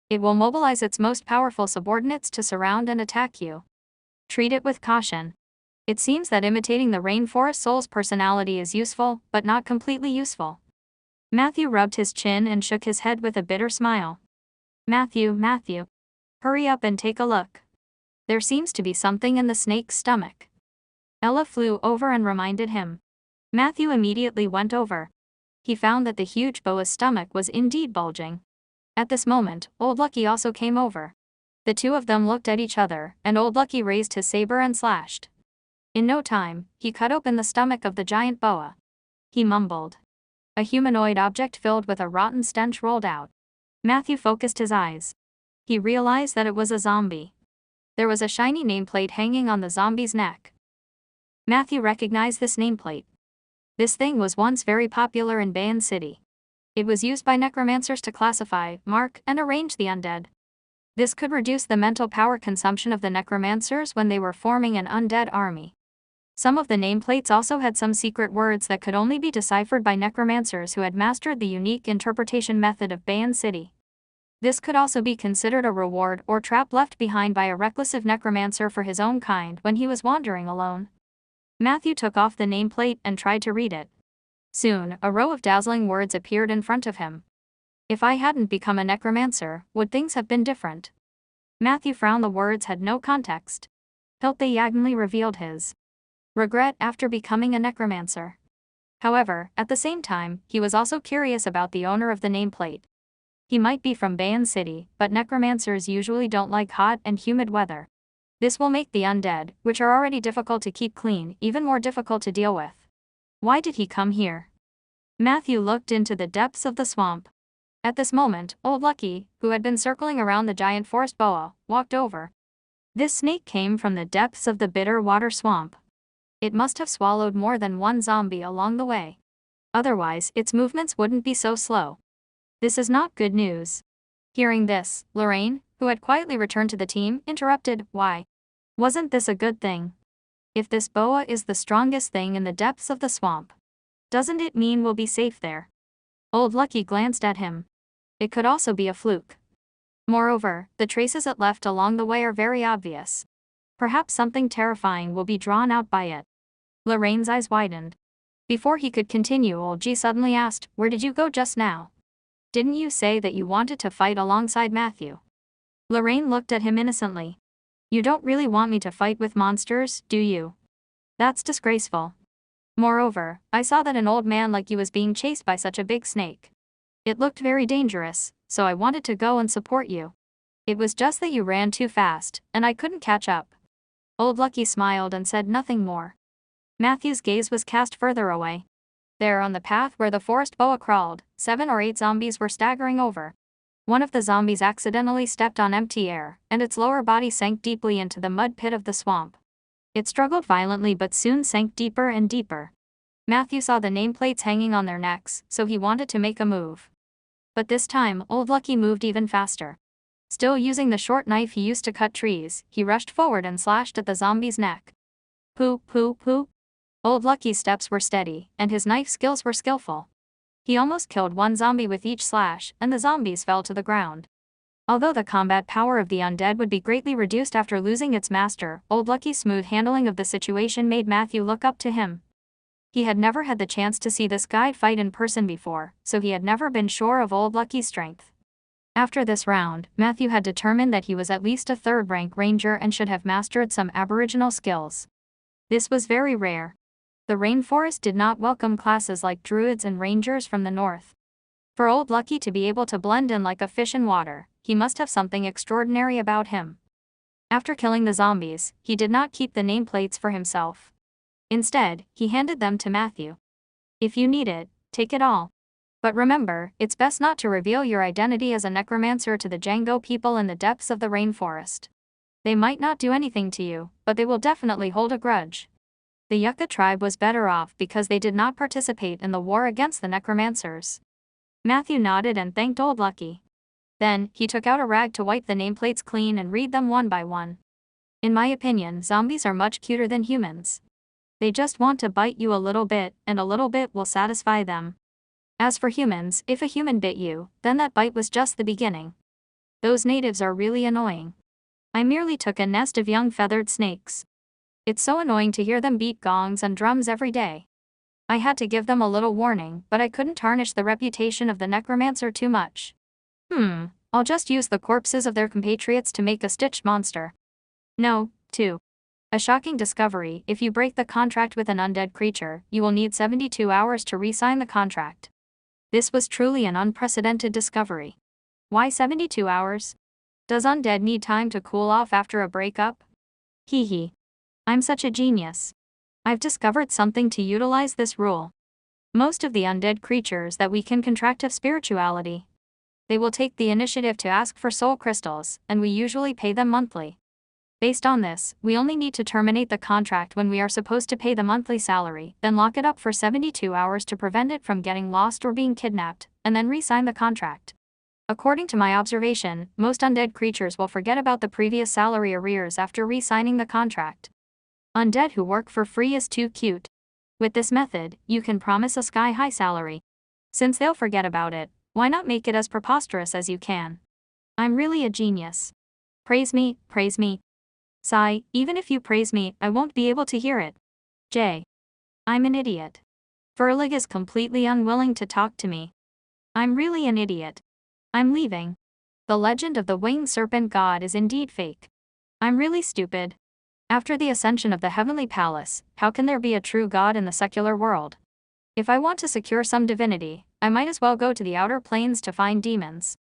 It will mobilize its most powerful subordinates to surround and attack you. Treat it with caution. It seems that imitating the rainforest soul's personality is useful, but not completely useful. Matthew rubbed his chin and shook his head with a bitter smile. Matthew, hurry up and take a look. There seems to be something in the snake's stomach. Ella flew over and reminded him. Matthew immediately went over. He found that the huge boa's stomach was indeed bulging. At this moment, Old Lucky also came over. The two of them looked at each other, and Old Lucky raised his saber and slashed. In no time, he cut open the stomach of the giant boa. He mumbled. A humanoid object filled with a rotten stench rolled out. Matthew focused his eyes. He realized that it was a zombie. There was a shiny nameplate hanging on the zombie's neck. Matthew recognized this nameplate. This thing was once very popular in Bayan City. It was used by necromancers to classify, mark, and arrange the undead. This could reduce the mental power consumption of the necromancers when they were forming an undead army. Some of the nameplates also had some secret words that could only be deciphered by necromancers who had mastered the unique interpretation method of Bayan City. This could also be considered a reward or trap left behind by a reckless necromancer for his own kind when he was wandering alone. Matthew took off the nameplate and tried to read it. Soon, a row of dazzling words appeared in front of him. If I hadn't become a necromancer, would things have been different? Matthew frowned. The words had no context. Hilpe Yagnli revealed his regret after becoming a necromancer. However, at the same time, he was also curious about the owner of the nameplate. He might be from Bayan City, but necromancers usually don't like hot and humid weather. This will make the undead, which are already difficult to keep clean, even more difficult to deal with. Why did he come here? Matthew looked into the depths of the swamp. At this moment, Old Lucky, who had been circling around the giant forest boa, walked over. This snake came from the depths of the bitter water swamp. It must have swallowed more than one zombie along the way. Otherwise, its movements wouldn't be so slow. This is not good news. Hearing this, Lorraine, who had quietly returned to the team, interrupted. Why? Wasn't this a good thing? If this boa is the strongest thing in the depths of the swamp, doesn't it mean we'll be safe there? Old Lucky glanced at him. It could also be a fluke. Moreover, the traces it left along the way are very obvious. Perhaps something terrifying will be drawn out by it. Lorraine's eyes widened. Before he could continue, Old G suddenly asked, "Where did you go just now? Didn't you say that you wanted to fight alongside Matthew?" Lorraine looked at him innocently. "You don't really want me to fight with monsters, do you? That's disgraceful. Moreover, I saw that an old man like you was being chased by such a big snake. It looked very dangerous, so I wanted to go and support you. It was just that you ran too fast, and I couldn't catch up." Old Lucky smiled and said nothing more. Matthew's gaze was cast further away. There on the path where the forest boa crawled, 7 or 8 zombies were staggering over. One of the zombies accidentally stepped on empty air, and its lower body sank deeply into the mud pit of the swamp. It struggled violently but soon sank deeper and deeper. Matthew saw the nameplates hanging on their necks, so he wanted to make a move. But this time, Old Lucky moved even faster. Still using the short knife he used to cut trees, he rushed forward and slashed at the zombie's neck. Poo, poo, poo. Old Lucky's steps were steady, and his knife skills were skillful. He almost killed one zombie with each slash, and the zombies fell to the ground. Although the combat power of the undead would be greatly reduced after losing its master, Old Lucky's smooth handling of the situation made Matthew look up to him. He had never had the chance to see this guy fight in person before, so he had never been sure of Old Lucky's strength. After this round, Matthew had determined that he was at least a 3rd-rank ranger and should have mastered some aboriginal skills. This was very rare. The rainforest did not welcome classes like druids and rangers from the north. For Old Lucky to be able to blend in like a fish in water, he must have something extraordinary about him. After killing the zombies, he did not keep the nameplates for himself. Instead, he handed them to Matthew. "If you need it, take it all. But remember, it's best not to reveal your identity as a necromancer to the Django people in the depths of the rainforest. They might not do anything to you, but they will definitely hold a grudge." The Yucca tribe was better off because they did not participate in the war against the necromancers. Matthew nodded and thanked Old Lucky. Then, he took out a rag to wipe the nameplates clean and read them one by one. "In my opinion, zombies are much cuter than humans. They just want to bite you a little bit, and a little bit will satisfy them. As for humans, if a human bit you, then that bite was just the beginning. Those natives are really annoying. I merely took a nest of young feathered snakes. It's so annoying to hear them beat gongs and drums every day. I had to give them a little warning, but I couldn't tarnish the reputation of the necromancer too much. I'll just use the corpses of their compatriots to make a stitched monster." No, 2. A shocking discovery: if you break the contract with an undead creature, you will need 72 hours to re-sign the contract. This was truly an unprecedented discovery. Why 72 hours? Does undead need time to cool off after a breakup? Hee hee. I'm such a genius. I've discovered something to utilize this rule. Most of the undead creatures that we can contract have spirituality. they will take the initiative to ask for soul crystals, and we usually pay them monthly. Based on this, we only need to terminate the contract when we are supposed to pay the monthly salary, then lock it up for 72 hours to prevent it from getting lost or being kidnapped, and then re-sign the contract. According to my observation, most undead creatures will forget about the previous salary arrears after re-signing the contract. Undead who work for free is too cute. With this method, you can promise a sky-high salary. Since they'll forget about it, why not make it as preposterous as you can? I'm really a genius. Praise me, praise me. Sigh, even if you praise me, I won't be able to hear it. J. I'm an idiot. Verlig is completely unwilling to talk to me. I'm really an idiot. I'm leaving. The legend of the winged serpent god is indeed fake. I'm really stupid. After the ascension of the heavenly palace, how can there be a true god in the secular world? If I want to secure some divinity, I might as well go to the outer planes to find demons.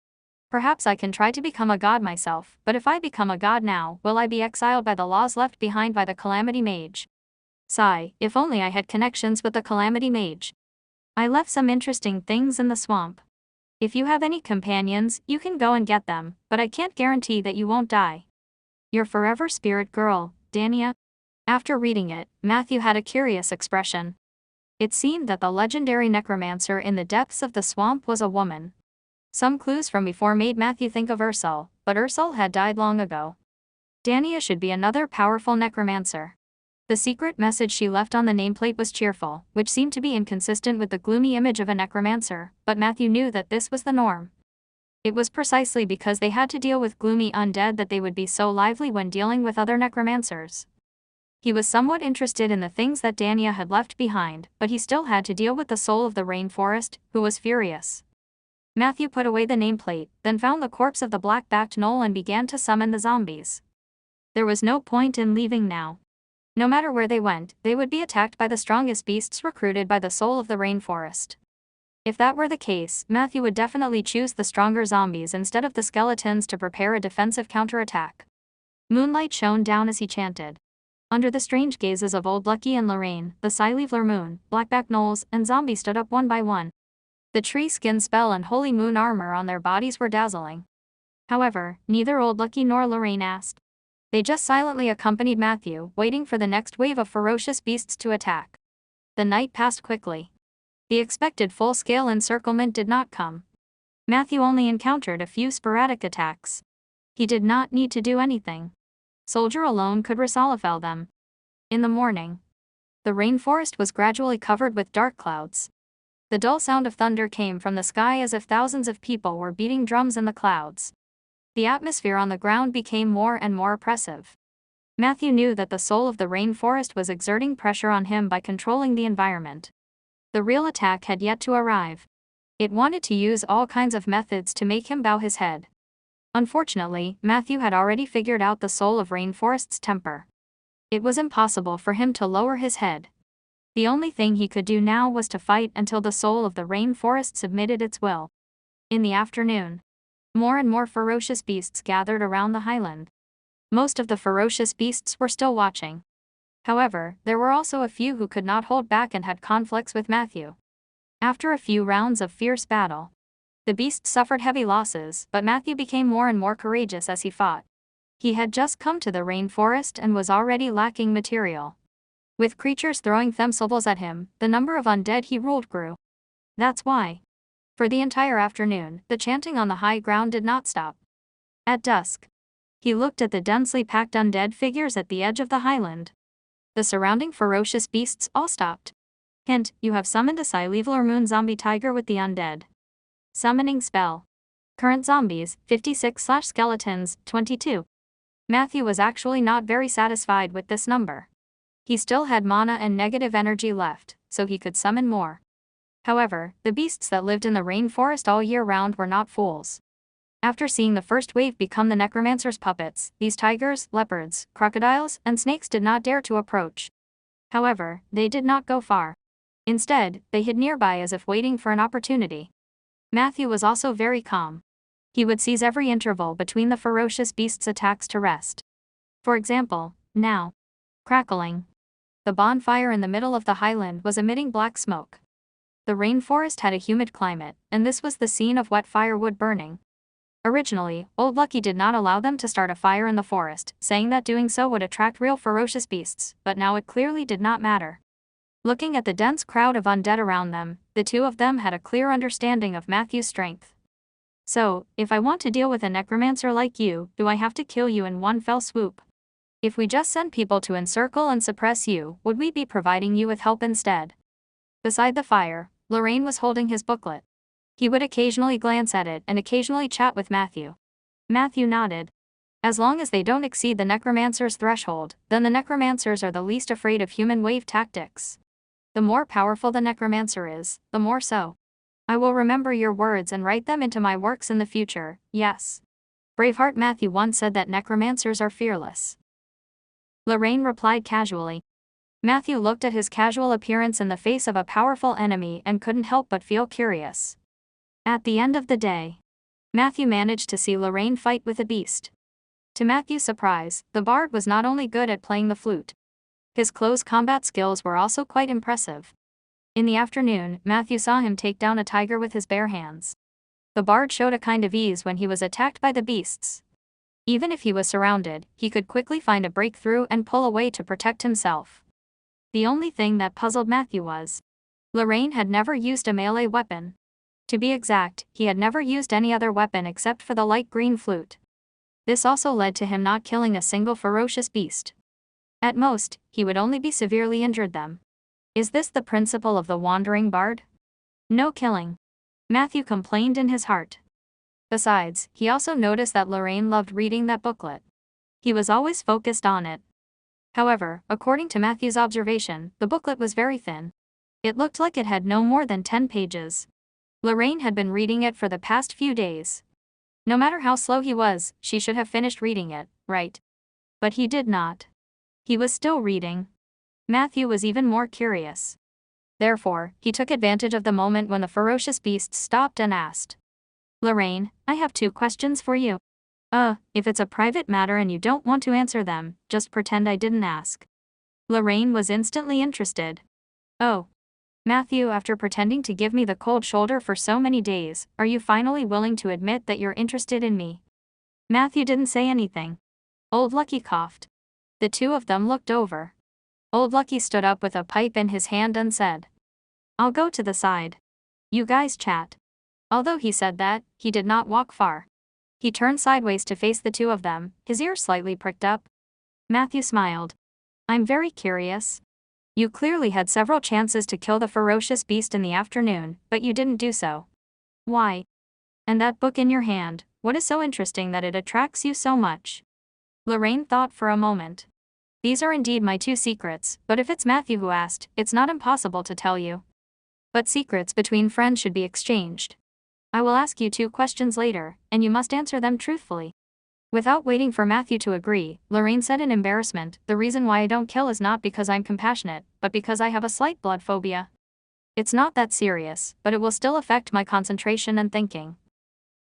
Perhaps I can try to become a god myself, but if I become a god now, will I be exiled by the laws left behind by the Calamity Mage? Sigh, if only I had connections with the Calamity Mage. I left some interesting things in the swamp. If you have any companions, you can go and get them, but I can't guarantee that you won't die. Your forever spirit girl, Dania. After reading it, Matthew had a curious expression. It seemed that the legendary necromancer in the depths of the swamp was a woman. Some clues from before made Matthew think of Ursel, but Ursel had died long ago. Dania should be another powerful necromancer. The secret message she left on the nameplate was cheerful, which seemed to be inconsistent with the gloomy image of a necromancer, but Matthew knew that this was the norm. It was precisely because they had to deal with gloomy undead that they would be so lively when dealing with other necromancers. He was somewhat interested in the things that Dania had left behind, but he still had to deal with the soul of the rainforest, who was furious. Matthew put away the nameplate, then found the corpse of the black-backed gnoll and began to summon the zombies. There was no point in leaving now. No matter where they went, they would be attacked by the strongest beasts recruited by the soul of the rainforest. If that were the case, Matthew would definitely choose the stronger zombies instead of the skeletons to prepare a defensive counterattack. Moonlight shone down as he chanted. Under the strange gazes of Old Lucky and Lorraine, the Silevler moon, blackback gnolls, and zombies stood up one by one. The tree skin spell and holy moon armor on their bodies were dazzling. However, neither Old Lucky nor Lorraine asked. They just silently accompanied Matthew, waiting for the next wave of ferocious beasts to attack. The night passed quickly. The expected full-scale encirclement did not come. Matthew only encountered a few sporadic attacks. He did not need to do anything. Soldier alone could resolve them. In the morning, the rainforest was gradually covered with dark clouds. The dull sound of thunder came from the sky as if thousands of people were beating drums in the clouds. The atmosphere on the ground became more and more oppressive. Matthew knew that the soul of the rainforest was exerting pressure on him by controlling the environment. The real attack had yet to arrive. It wanted to use all kinds of methods to make him bow his head. Unfortunately, Matthew had already figured out the soul of rainforest's temper. It was impossible for him to lower his head. The only thing he could do now was to fight until the soul of the rainforest submitted its will. In the afternoon, more and more ferocious beasts gathered around the highland. Most of the ferocious beasts were still watching. However, there were also a few who could not hold back and had conflicts with Matthew. After a few rounds of fierce battle, the beasts suffered heavy losses, but Matthew became more and more courageous as he fought. He had just come to the rainforest and was already lacking material. With creatures throwing themselves at him, the number of undead he ruled grew. That's why. For the entire afternoon, the chanting on the high ground did not stop. At dusk, he looked at the densely packed undead figures at the edge of the highland. The surrounding ferocious beasts all stopped. Hint, you have summoned a Silevler moon zombie tiger with the undead. Summoning spell. Current zombies, 56/skeletons, 22. Matthew was actually not very satisfied with this number. He still had mana and negative energy left, so he could summon more. However, the beasts that lived in the rainforest all year round were not fools. After seeing the first wave become the necromancer's puppets, these tigers, leopards, crocodiles, and snakes did not dare to approach. However, they did not go far. Instead, they hid nearby as if waiting for an opportunity. Matthew was also very calm. He would seize every interval between the ferocious beasts' attacks to rest. For example, now. Crackling. The bonfire in the middle of the highland was emitting black smoke. The rainforest had a humid climate, and this was the scene of wet firewood burning. Originally, Old Lucky did not allow them to start a fire in the forest, saying that doing so would attract real ferocious beasts, but now it clearly did not matter. Looking at the dense crowd of undead around them, the two of them had a clear understanding of Matthew's strength. So, if I want to deal with a necromancer like you, do I have to kill you in one fell swoop? If we just send people to encircle and suppress you, would we be providing you with help instead? Beside the fire, Lorraine was holding his booklet. He would occasionally glance at it and occasionally chat with Matthew. Matthew nodded. As long as they don't exceed the necromancer's threshold, then the necromancers are the least afraid of human wave tactics. The more powerful the necromancer is, the more so. I will remember your words and write them into my works in the future, yes. Braveheart Matthew once said that necromancers are fearless. Lorraine replied casually. Matthew looked at his casual appearance in the face of a powerful enemy and couldn't help but feel curious. At the end of the day, Matthew managed to see Lorraine fight with a beast. To Matthew's surprise, the bard was not only good at playing the flute. His close combat skills were also quite impressive. In the afternoon, Matthew saw him take down a tiger with his bare hands. The bard showed a kind of ease when he was attacked by the beasts. Even if he was surrounded, he could quickly find a breakthrough and pull away to protect himself. The only thing that puzzled Matthew was Lorraine had never used a melee weapon. To be exact, he had never used any other weapon except for the light green flute. This also led to him not killing a single ferocious beast. At most, he would only be severely injured them. Is this the principle of the wandering bard? No killing. Matthew complained in his heart. Besides, he also noticed that Lorraine loved reading that booklet. He was always focused on it. However, according to Matthew's observation, the booklet was very thin. It looked like it had no more than 10 pages. Lorraine had been reading it for the past few days. No matter how slow he was, she should have finished reading it, right? But he did not. He was still reading. Matthew was even more curious. Therefore, he took advantage of the moment when the ferocious beast stopped and asked, Lorraine, I have 2 questions for you. If it's a private matter and you don't want to answer them, just pretend I didn't ask. Lorraine was instantly interested. Oh. Matthew, after pretending to give me the cold shoulder for so many days, are you finally willing to admit that you're interested in me? Matthew didn't say anything. Old Lucky coughed. The two of them looked over. Old Lucky stood up with a pipe in his hand and said, I'll go to the side. You guys chat. Although he said that, he did not walk far. He turned sideways to face the two of them, his ears slightly pricked up. Matthew smiled. I'm very curious. You clearly had several chances to kill the ferocious beast in the afternoon, but you didn't do so. Why? And that book in your hand, what is so interesting that it attracts you so much? Lorraine thought for a moment. These are indeed my 2 secrets, but if it's Matthew who asked, it's not impossible to tell you. But secrets between friends should be exchanged. I will ask you 2 questions later, and you must answer them truthfully. Without waiting for Matthew to agree, Lorraine said in embarrassment, the reason why I don't kill is not because I'm compassionate, but because I have a slight blood phobia. It's not that serious, but it will still affect my concentration and thinking.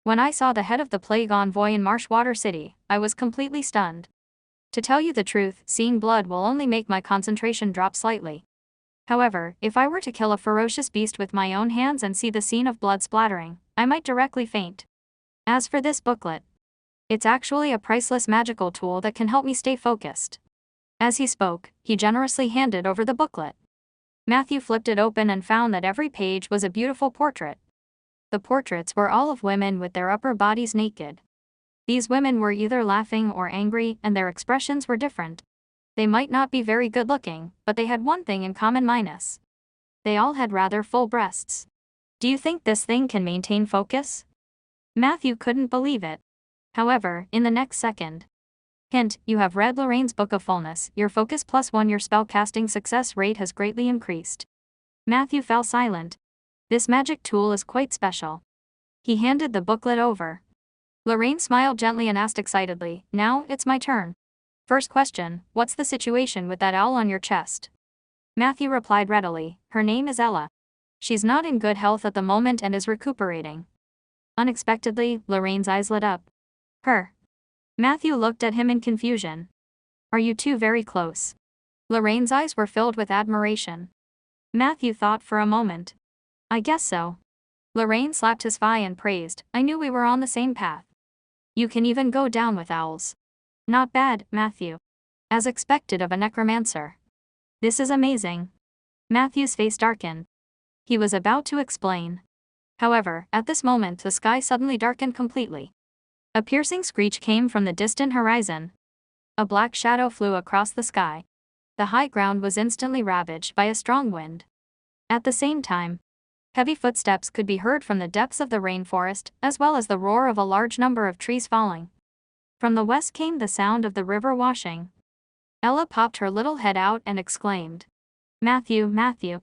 When I saw the head of the plague envoy in Marshwater City, I was completely stunned. To tell you the truth, seeing blood will only make my concentration drop slightly. However, if I were to kill a ferocious beast with my own hands and see the scene of blood splattering, I might directly faint. As for this booklet, it's actually a priceless magical tool that can help me stay focused. As he spoke, he generously handed over the booklet. Matthew flipped it open and found that every page was a beautiful portrait. The portraits were all of women with their upper bodies naked. These women were either laughing or angry, and their expressions were different. They might not be very good looking, but they had one thing in common minus. They all had rather full breasts. Do you think this thing can maintain focus? Matthew couldn't believe it. However, in the next second. Hint, you have read Lorraine's Book of Fullness, your focus +1, your spellcasting success rate has greatly increased. Matthew fell silent. This magic tool is quite special. He handed the booklet over. Lorraine smiled gently and asked excitedly, now, it's my turn. First question, what's the situation with that owl on your chest? Matthew replied readily, her name is Ella. She's not in good health at the moment and is recuperating. Unexpectedly, Lorraine's eyes lit up. Her. Matthew looked at him in confusion. Are you two very close? Lorraine's eyes were filled with admiration. Matthew thought for a moment. I guess so. Lorraine slapped his thigh and praised, I knew we were on the same path. You can even go down with owls. Not bad, Matthew. As expected of a necromancer. This is amazing. Matthew's face darkened. He was about to explain. However, at this moment the sky suddenly darkened completely. A piercing screech came from the distant horizon. A black shadow flew across the sky. The high ground was instantly ravaged by a strong wind. At the same time, heavy footsteps could be heard from the depths of the rainforest, as well as the roar of a large number of trees falling. From the west came the sound of the river washing. Ella popped her little head out and exclaimed, Matthew, Matthew.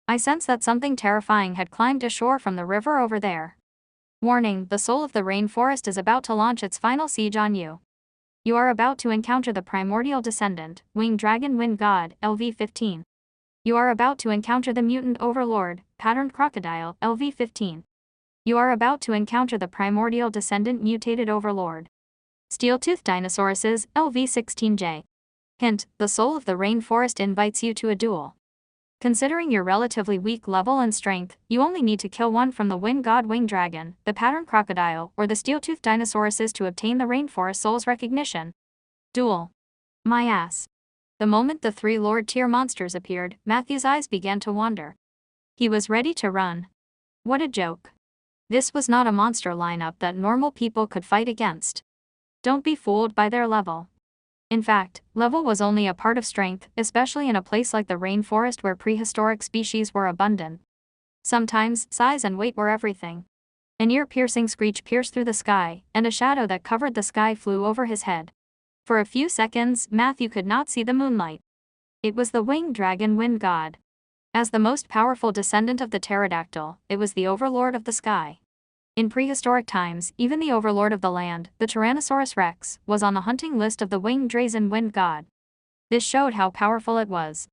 I sense that something terrifying had climbed ashore from the river over there. Warning, the soul of the rainforest is about to launch its final siege on you. You are about to encounter the primordial descendant, winged dragon wind god, LV-15. You are about to encounter the mutant overlord, patterned crocodile, LV-15. You are about to encounter the primordial descendant mutated overlord, steel-toothed dinosauruses, LV-16J. Hint, the soul of the rainforest invites you to a duel. Considering your relatively weak level and strength, you only need to kill one from the wind god winged dragon, the patterned crocodile, or the steel-toothed dinosauruses to obtain the rainforest soul's recognition. Duel. My ass. The moment the three Lord-tier monsters appeared, Matthew's eyes began to wander. He was ready to run. What a joke. This was not a monster lineup that normal people could fight against. Don't be fooled by their level. In fact, level was only a part of strength, especially in a place like the rainforest where prehistoric species were abundant. Sometimes, size and weight were everything. An ear-piercing screech pierced through the sky, and a shadow that covered the sky flew over his head. For a few seconds, Matthew could not see the moonlight. It was the winged dragon wind god. As the most powerful descendant of the pterodactyl, it was the overlord of the sky. In prehistoric times, even the overlord of the land, the Tyrannosaurus rex, was on the hunting list of the winged dragon wind god. This showed how powerful it was.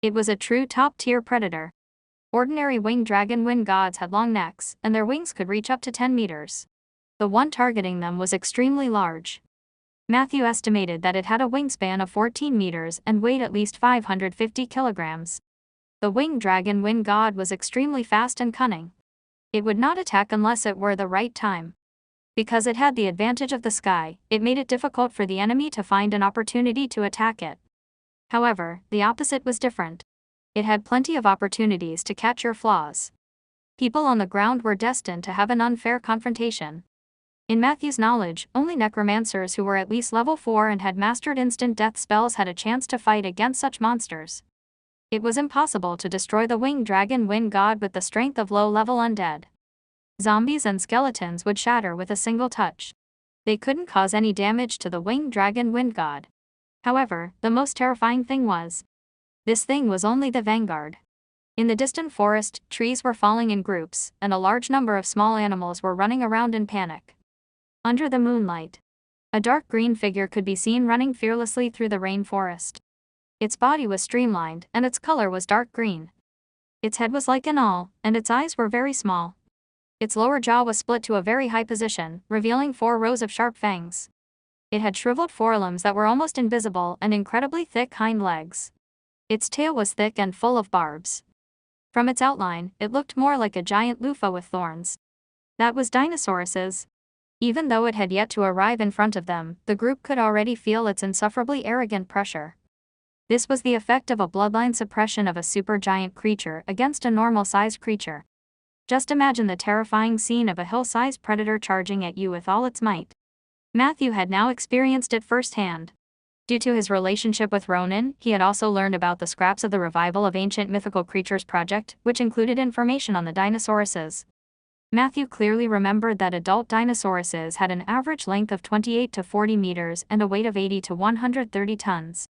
It was a true top-tier predator. Ordinary winged dragon wind gods had long necks, and their wings could reach up to 10 meters. The one targeting them was extremely large. Matthew estimated that it had a wingspan of 14 meters and weighed at least 550 kilograms. The winged dragon wind god was extremely fast and cunning. It would not attack unless it were the right time. Because it had the advantage of the sky, it made it difficult for the enemy to find an opportunity to attack it. However, the opposite was different. It had plenty of opportunities to catch your flaws. People on the ground were destined to have an unfair confrontation. In Matthew's knowledge, only necromancers who were at least level 4 and had mastered instant death spells had a chance to fight against such monsters. It was impossible to destroy the winged dragon wind god with the strength of low-level undead. Zombies and skeletons would shatter with a single touch. They couldn't cause any damage to the winged dragon wind god. However, the most terrifying thing was, this thing was only the vanguard. In the distant forest, trees were falling in groups, and a large number of small animals were running around in panic. Under the moonlight, a dark green figure could be seen running fearlessly through the rainforest. Its body was streamlined, and its color was dark green. Its head was like an awl, and its eyes were very small. Its lower jaw was split to a very high position, revealing 4 rows of sharp fangs. It had shriveled forelimbs that were almost invisible and incredibly thick hind legs. Its tail was thick and full of barbs. From its outline, it looked more like a giant loofah with thorns. That was Dinosaurus's. Even though it had yet to arrive in front of them, the group could already feel its insufferably arrogant pressure. This was the effect of a bloodline suppression of a supergiant creature against a normal-sized creature. Just imagine the terrifying scene of a hill-sized predator charging at you with all its might. Matthew had now experienced it firsthand. Due to his relationship with Ronan, he had also learned about the scraps of the Revival of Ancient Mythical Creatures project, which included information on the Dinosauruses. Matthew clearly remembered that adult Dinosauruses had an average length of 28 to 40 meters and a weight of 80 to 130 tons.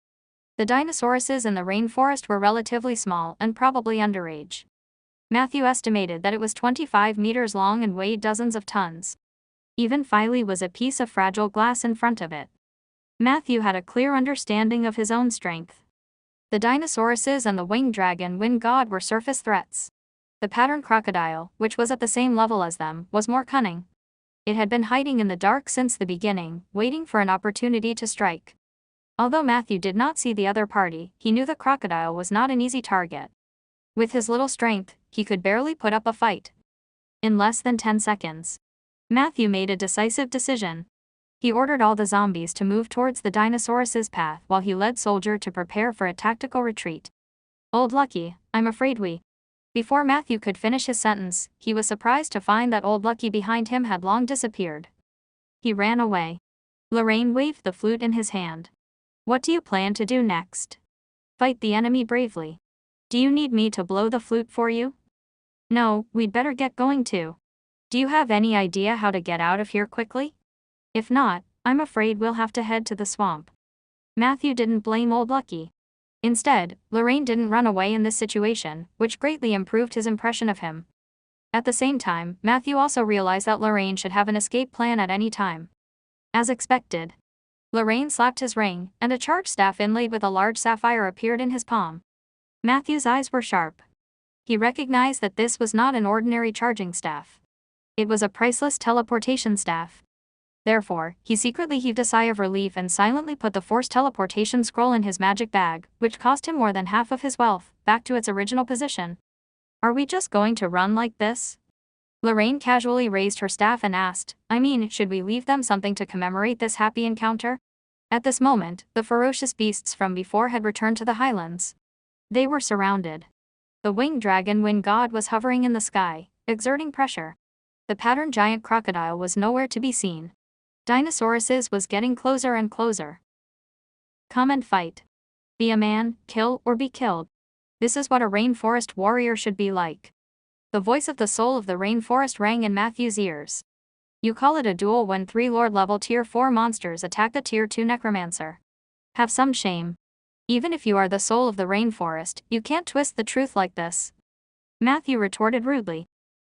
The Dinosauruses in the rainforest were relatively small and probably underage. Matthew estimated that it was 25 meters long and weighed dozens of tons. Even Philly was a piece of fragile glass in front of it. Matthew had a clear understanding of his own strength. The Dinosauruses and the winged dragon wind god were surface threats. The patterned crocodile, which was at the same level as them, was more cunning. It had been hiding in the dark since the beginning, waiting for an opportunity to strike. Although Matthew did not see the other party, he knew the crocodile was not an easy target. With his little strength, he could barely put up a fight. In less than 10 seconds, Matthew made a decisive decision. He ordered all the zombies to move towards the dinosaurus's path while he led Soldier to prepare for a tactical retreat. Old Lucky, I'm afraid we. Before Matthew could finish his sentence, he was surprised to find that Old Lucky behind him had long disappeared. He ran away. Lorraine waved the flute in his hand. What do you plan to do next? Fight the enemy bravely. Do you need me to blow the flute for you? No, we'd better get going too. Do you have any idea how to get out of here quickly? If not, I'm afraid we'll have to head to the swamp. Matthew didn't blame Old Lucky. Instead, Lorraine didn't run away in this situation, which greatly improved his impression of him. At the same time, Matthew also realized that Lorraine should have an escape plan at any time. As expected, Lorraine slapped his ring, and a charged staff inlaid with a large sapphire appeared in his palm. Matthew's eyes were sharp. He recognized that this was not an ordinary charging staff. It was a priceless teleportation staff. Therefore, he secretly heaved a sigh of relief and silently put the forced teleportation scroll in his magic bag, which cost him more than half of his wealth, back to its original position. Are we just going to run like this? Lorraine casually raised her staff and asked, should we leave them something to commemorate this happy encounter? At this moment, the ferocious beasts from before had returned to the highlands. They were surrounded. The winged dragon wind god was hovering in the sky, exerting pressure. The patterned giant crocodile was nowhere to be seen. Dinosauruses was getting closer and closer. Come and fight. Be a man, kill or be killed. This is what a rainforest warrior should be like. The voice of the soul of the rainforest rang in Matthew's ears. You call it a duel when 3 Lord-level Tier 4 monsters attack the Tier 2 necromancer. Have some shame. Even if you are the soul of the rainforest, you can't twist the truth like this. Matthew retorted rudely.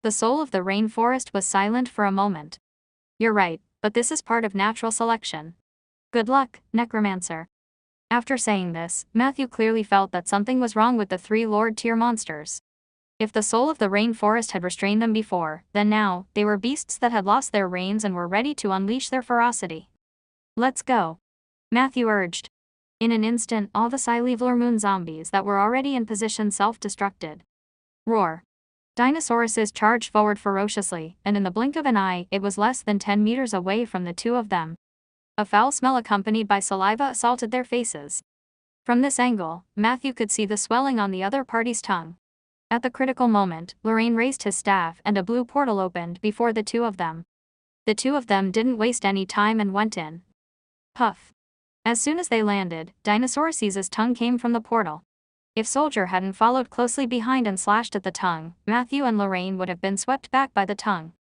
The soul of the rainforest was silent for a moment. You're right, but this is part of natural selection. Good luck, necromancer. After saying this, Matthew clearly felt that something was wrong with the 3 Lord-tier monsters. If the soul of the rainforest had restrained them before, then now, they were beasts that had lost their reins and were ready to unleash their ferocity. Let's go. Matthew urged. In an instant, all the Silevlar Moon zombies that were already in position self-destructed. Roar. Dinosauruses charged forward ferociously, and in the blink of an eye, it was less than 10 meters away from the 2 of them. A foul smell accompanied by saliva assaulted their faces. From this angle, Matthew could see the swelling on the other party's tongue. At the critical moment, Lorraine raised his staff and a blue portal opened before the 2 of them. The 2 of them didn't waste any time and went in. Puff. As soon as they landed, Dinosaurus's tongue came from the portal. If Soldier hadn't followed closely behind and slashed at the tongue, Matthew and Lorraine would have been swept back by the tongue.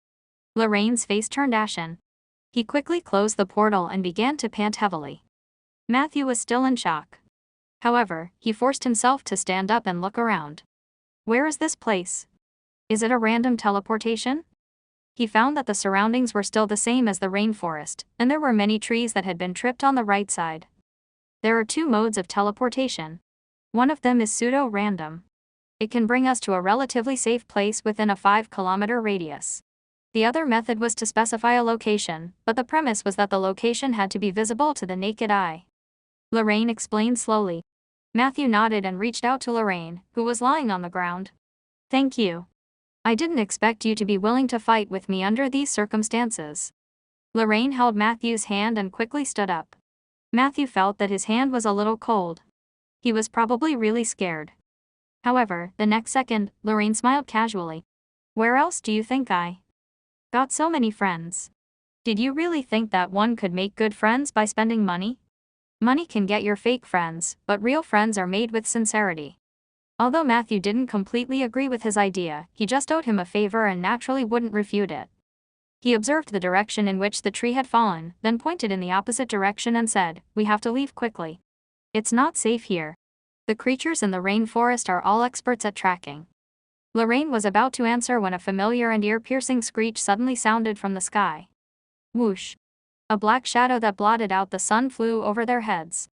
Lorraine's face turned ashen. He quickly closed the portal and began to pant heavily. Matthew was still in shock. However, he forced himself to stand up and look around. Where is this place? Is it a random teleportation? He found that the surroundings were still the same as the rainforest, and there were many trees that had been tripped on the right side. There are 2 modes of teleportation. One of them is pseudo-random. It can bring us to a relatively safe place within a 5-kilometer radius. The other method was to specify a location, but the premise was that the location had to be visible to the naked eye. Lorraine explained slowly. Matthew nodded and reached out to Lorraine, who was lying on the ground. Thank you. I didn't expect you to be willing to fight with me under these circumstances. Lorraine held Matthew's hand and quickly stood up. Matthew felt that his hand was a little cold. He was probably really scared. However, the next second, Lorraine smiled casually. Where else do you think I got so many friends? Did you really think that one could make good friends by spending money? Money can get your fake friends, but real friends are made with sincerity. Although Matthew didn't completely agree with his idea, he just owed him a favor and naturally wouldn't refute it. He observed the direction in which the tree had fallen, then pointed in the opposite direction and said, "We have to leave quickly. It's not safe here. The creatures in the rainforest are all experts at tracking." Lorraine was about to answer when a familiar and ear-piercing screech suddenly sounded from the sky. Whoosh. A black shadow that blotted out the sun flew over their heads.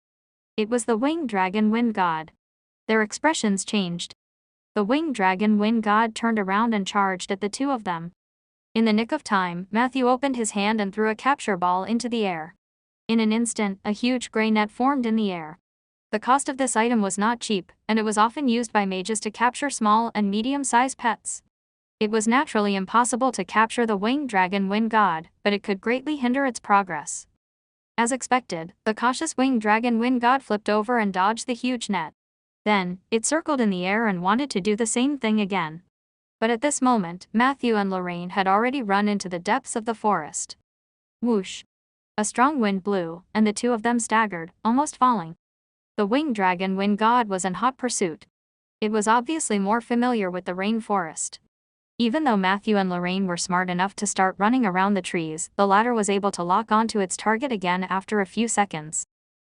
It was the winged dragon wind god. Their expressions changed. The winged dragon wind god turned around and charged at the 2 of them. In the nick of time, Matthew opened his hand and threw a capture ball into the air. In an instant, a huge gray net formed in the air. The cost of this item was not cheap, and it was often used by mages to capture small and medium-sized pets. It was naturally impossible to capture the winged dragon wind god, but it could greatly hinder its progress. As expected, the cautious winged dragon wind god flipped over and dodged the huge net. Then, it circled in the air and wanted to do the same thing again. But at this moment, Matthew and Lorraine had already run into the depths of the forest. Whoosh! A strong wind blew, and the two of them staggered, almost falling. The winged dragon wind god was in hot pursuit. It was obviously more familiar with the rainforest. Even though Matthew and Lorraine were smart enough to start running around the trees, the latter was able to lock onto its target again after a few seconds.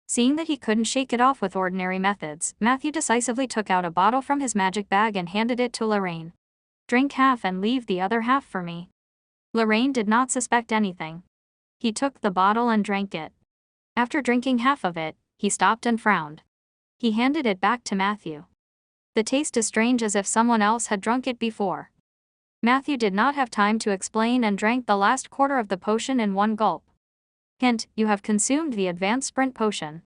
Seeing that he couldn't shake it off with ordinary methods, Matthew decisively took out a bottle from his magic bag and handed it to Lorraine. "Drink half and leave the other half for me." Lorraine did not suspect anything. He took the bottle and drank it. After drinking half of it, he stopped and frowned. He handed it back to Matthew. "The taste is strange, as if someone else had drunk it before." Matthew did not have time to explain and drank the last quarter of the potion in one gulp. Hint: you have consumed the advanced sprint potion.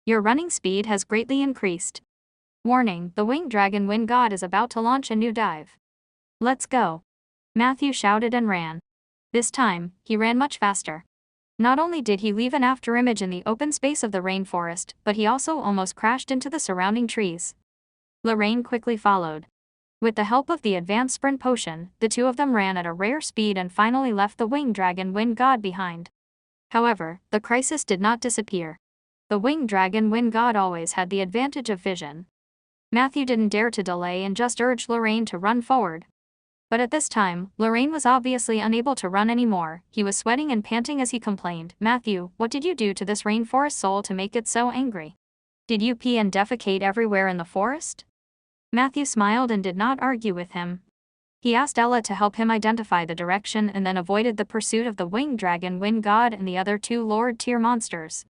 Your running speed has greatly increased. Warning: the winged dragon wind god is about to launch a new dive. Let's go. Matthew shouted and ran. This time, he ran much faster. Not only did he leave an afterimage in the open space of the rainforest, but he also almost crashed into the surrounding trees. Lorraine quickly followed. With the help of the advanced sprint potion, the two of them ran at a rare speed and finally left the winged dragon wind god behind. However, the crisis did not disappear. The winged dragon wind god always had the advantage of vision. Matthew didn't dare to delay and just urged Lorraine to run forward. But at this time, Lorraine was obviously unable to run anymore. He was sweating and panting as he complained, "Matthew, what did you do to this rainforest soul to make it so angry? Did you pee and defecate everywhere in the forest?" Matthew smiled and did not argue with him. He asked Ella to help him identify the direction and then avoided the pursuit of the winged dragon wind god and the other two Lord-tier monsters.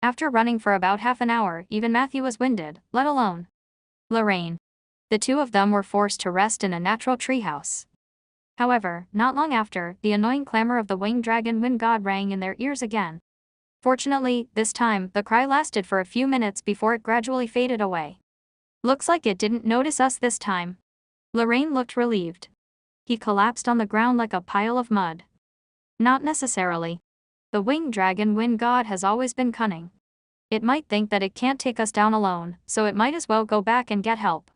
After running for about half an hour, even Matthew was winded, let alone Lorraine. The two of them were forced to rest in a natural treehouse. However, not long after, the annoying clamor of the winged dragon wind god rang in their ears again. Fortunately, this time, the cry lasted for a few minutes before it gradually faded away. "Looks like it didn't notice us this time." Lorraine looked relieved. He collapsed on the ground like a pile of mud. "Not necessarily. The winged dragon wind god has always been cunning. It might think that it can't take us down alone, so it might as well go back and get help.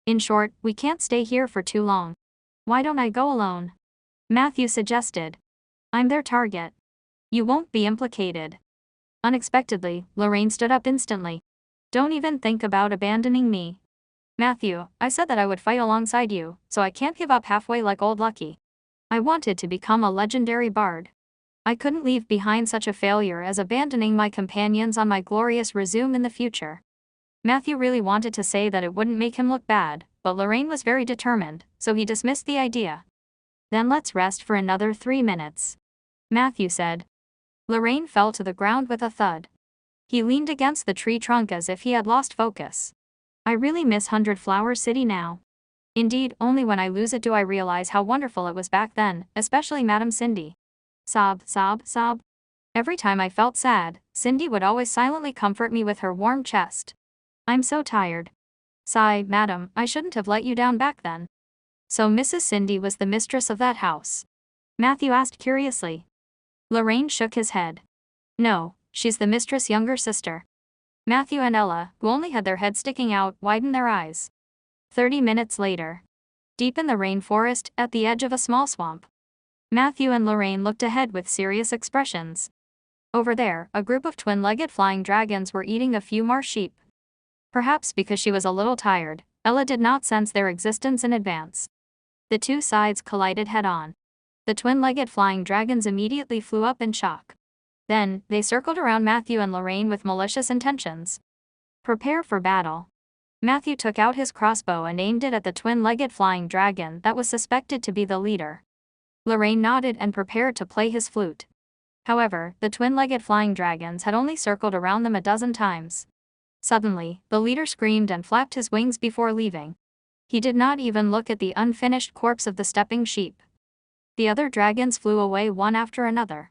In short, we can't stay here for too long. Why don't I go alone?" Matthew suggested. "I'm their target. You won't be implicated." Unexpectedly, Lorraine stood up instantly. "Don't even think about abandoning me. Matthew, I said that I would fight alongside you, so I can't give up halfway like old Lucky. I wanted to become a legendary bard. I couldn't leave behind such a failure as abandoning my companions on my glorious resume in the future." Matthew really wanted to say that it wouldn't make him look bad, but Lorraine was very determined, so he dismissed the idea. "Then let's rest for another 3 minutes," Matthew said. Lorraine fell to the ground with a thud. He leaned against the tree trunk as if he had lost focus. "I really miss 100 Flower City now. Indeed, only when I lose it do I realize how wonderful it was back then, especially Madam Cindy." Sob, sob, sob. Every time I felt sad, Cindy would always silently comfort me with her warm chest. "I'm so tired." Sigh, "Madam, I shouldn't have let you down back then." "So Mrs. Cindy was the mistress of that house?" Matthew asked curiously. Lorraine shook his head. "No, she's the mistress' younger sister." Matthew and Ella, who only had their heads sticking out, widened their eyes. 30 minutes later. Deep in the rainforest, at the edge of a small swamp. Matthew and Lorraine looked ahead with serious expressions. Over there, a group of twin-legged flying dragons were eating a few more sheep. Perhaps because she was a little tired, Ella did not sense their existence in advance. The two sides collided head-on. The twin-legged flying dragons immediately flew up in shock. Then, they circled around Matthew and Lorraine with malicious intentions. "Prepare for battle." Matthew took out his crossbow and aimed it at the twin-legged flying dragon that was suspected to be the leader. Lorraine nodded and prepared to play his flute. However, the twin-legged flying dragons had only circled around them a dozen times. Suddenly, the leader screamed and flapped his wings before leaving. He did not even look at the unfinished corpse of the stepping sheep. The other dragons flew away one after another.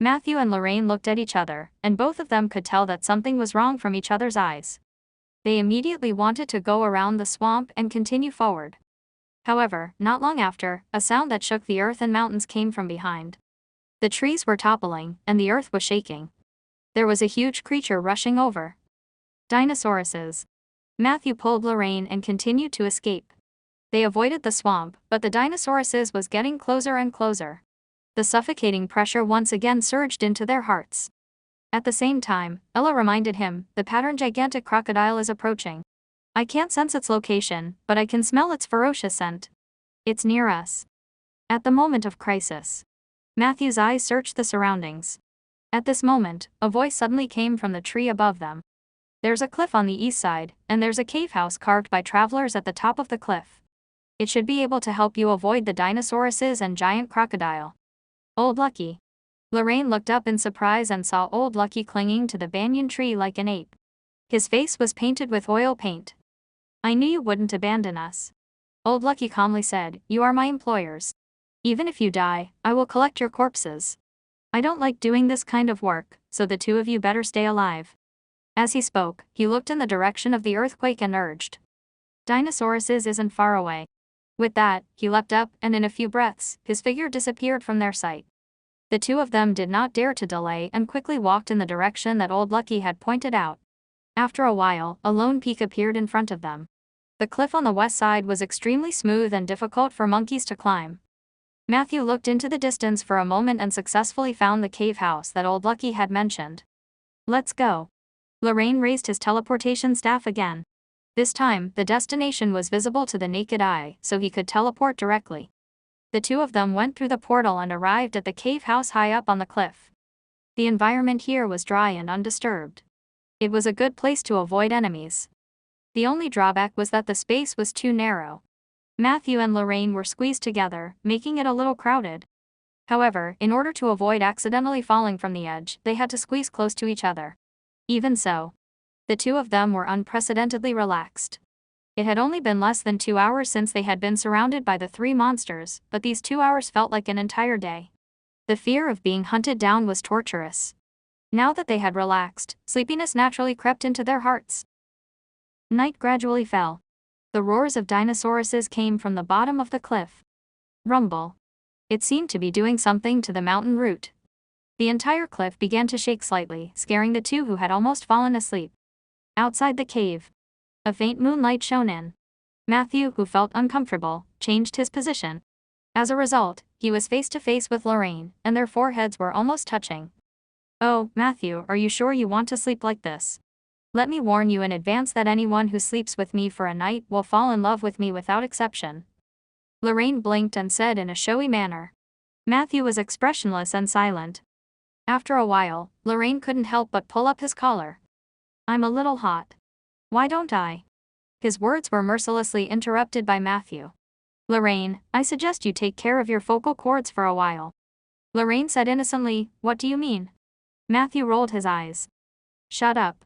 Matthew and Lorraine looked at each other, and both of them could tell that something was wrong from each other's eyes. They immediately wanted to go around the swamp and continue forward. However, not long after, a sound that shook the earth and mountains came from behind. The trees were toppling, and the earth was shaking. There was a huge creature rushing over. Dinosauruses. Matthew pulled Lorraine and continued to escape. They avoided the swamp, but the Dinosauruses was getting closer and closer. The suffocating pressure once again surged into their hearts. At the same time, Ella reminded him, the patterned gigantic crocodile is approaching. I can't sense its location, but I can smell its ferocious scent. It's near us. At the moment of crisis, Matthew's eyes searched the surroundings. At this moment, a voice suddenly came from the tree above them. There's a cliff on the east side, and there's a cave house carved by travelers at the top of the cliff. It should be able to help you avoid the Dinosauruses and giant crocodile. Old Lucky. Lorraine looked up in surprise and saw Old Lucky clinging to the banyan tree like an ape. His face was painted with oil paint. I knew you wouldn't abandon us. Old Lucky calmly said, you are my employers. Even if you die, I will collect your corpses. I don't like doing this kind of work, so the two of you better stay alive. As he spoke, he looked in the direction of the earthquake and urged. Dinosauruses isn't far away. With that, he leapt up, and in a few breaths, his figure disappeared from their sight. The two of them did not dare to delay and quickly walked in the direction that Old Lucky had pointed out. After a while, a lone peak appeared in front of them. The cliff on the west side was extremely smooth and difficult for monkeys to climb. Matthew looked into the distance for a moment and successfully found the cave house that Old Lucky had mentioned. Let's go. Lorraine raised his teleportation staff again. This time, the destination was visible to the naked eye, so he could teleport directly. The two of them went through the portal and arrived at the cave house high up on the cliff. The environment here was dry and undisturbed. It was a good place to avoid enemies. The only drawback was that the space was too narrow. Matthew and Lorraine were squeezed together, making it a little crowded. However, in order to avoid accidentally falling from the edge, they had to squeeze close to each other. Even so, the two of them were unprecedentedly relaxed. It had only been less than 2 hours since they had been surrounded by the three monsters, but these 2 hours felt like an entire day. The fear of being hunted down was torturous. Now that they had relaxed, sleepiness naturally crept into their hearts. Night gradually fell. The roars of Dinosauruses came from the bottom of the cliff. Rumble. It seemed to be doing something to the mountain root. The entire cliff began to shake slightly, scaring the two who had almost fallen asleep. Outside the cave, a faint moonlight shone in. Matthew, who felt uncomfortable, changed his position. As a result, he was face to face with Lorraine, and their foreheads were almost touching. Oh, Matthew, are you sure you want to sleep like this? Let me warn you in advance that anyone who sleeps with me for a night will fall in love with me without exception. Lorraine blinked and said in a showy manner. Matthew was expressionless and silent. After a while, Lorraine couldn't help but pull up his collar. I'm a little hot. Why don't I? His words were mercilessly interrupted by Matthew. Lorraine, I suggest you take care of your vocal cords for a while. Lorraine said innocently, what do you mean? Matthew rolled his eyes. Shut up.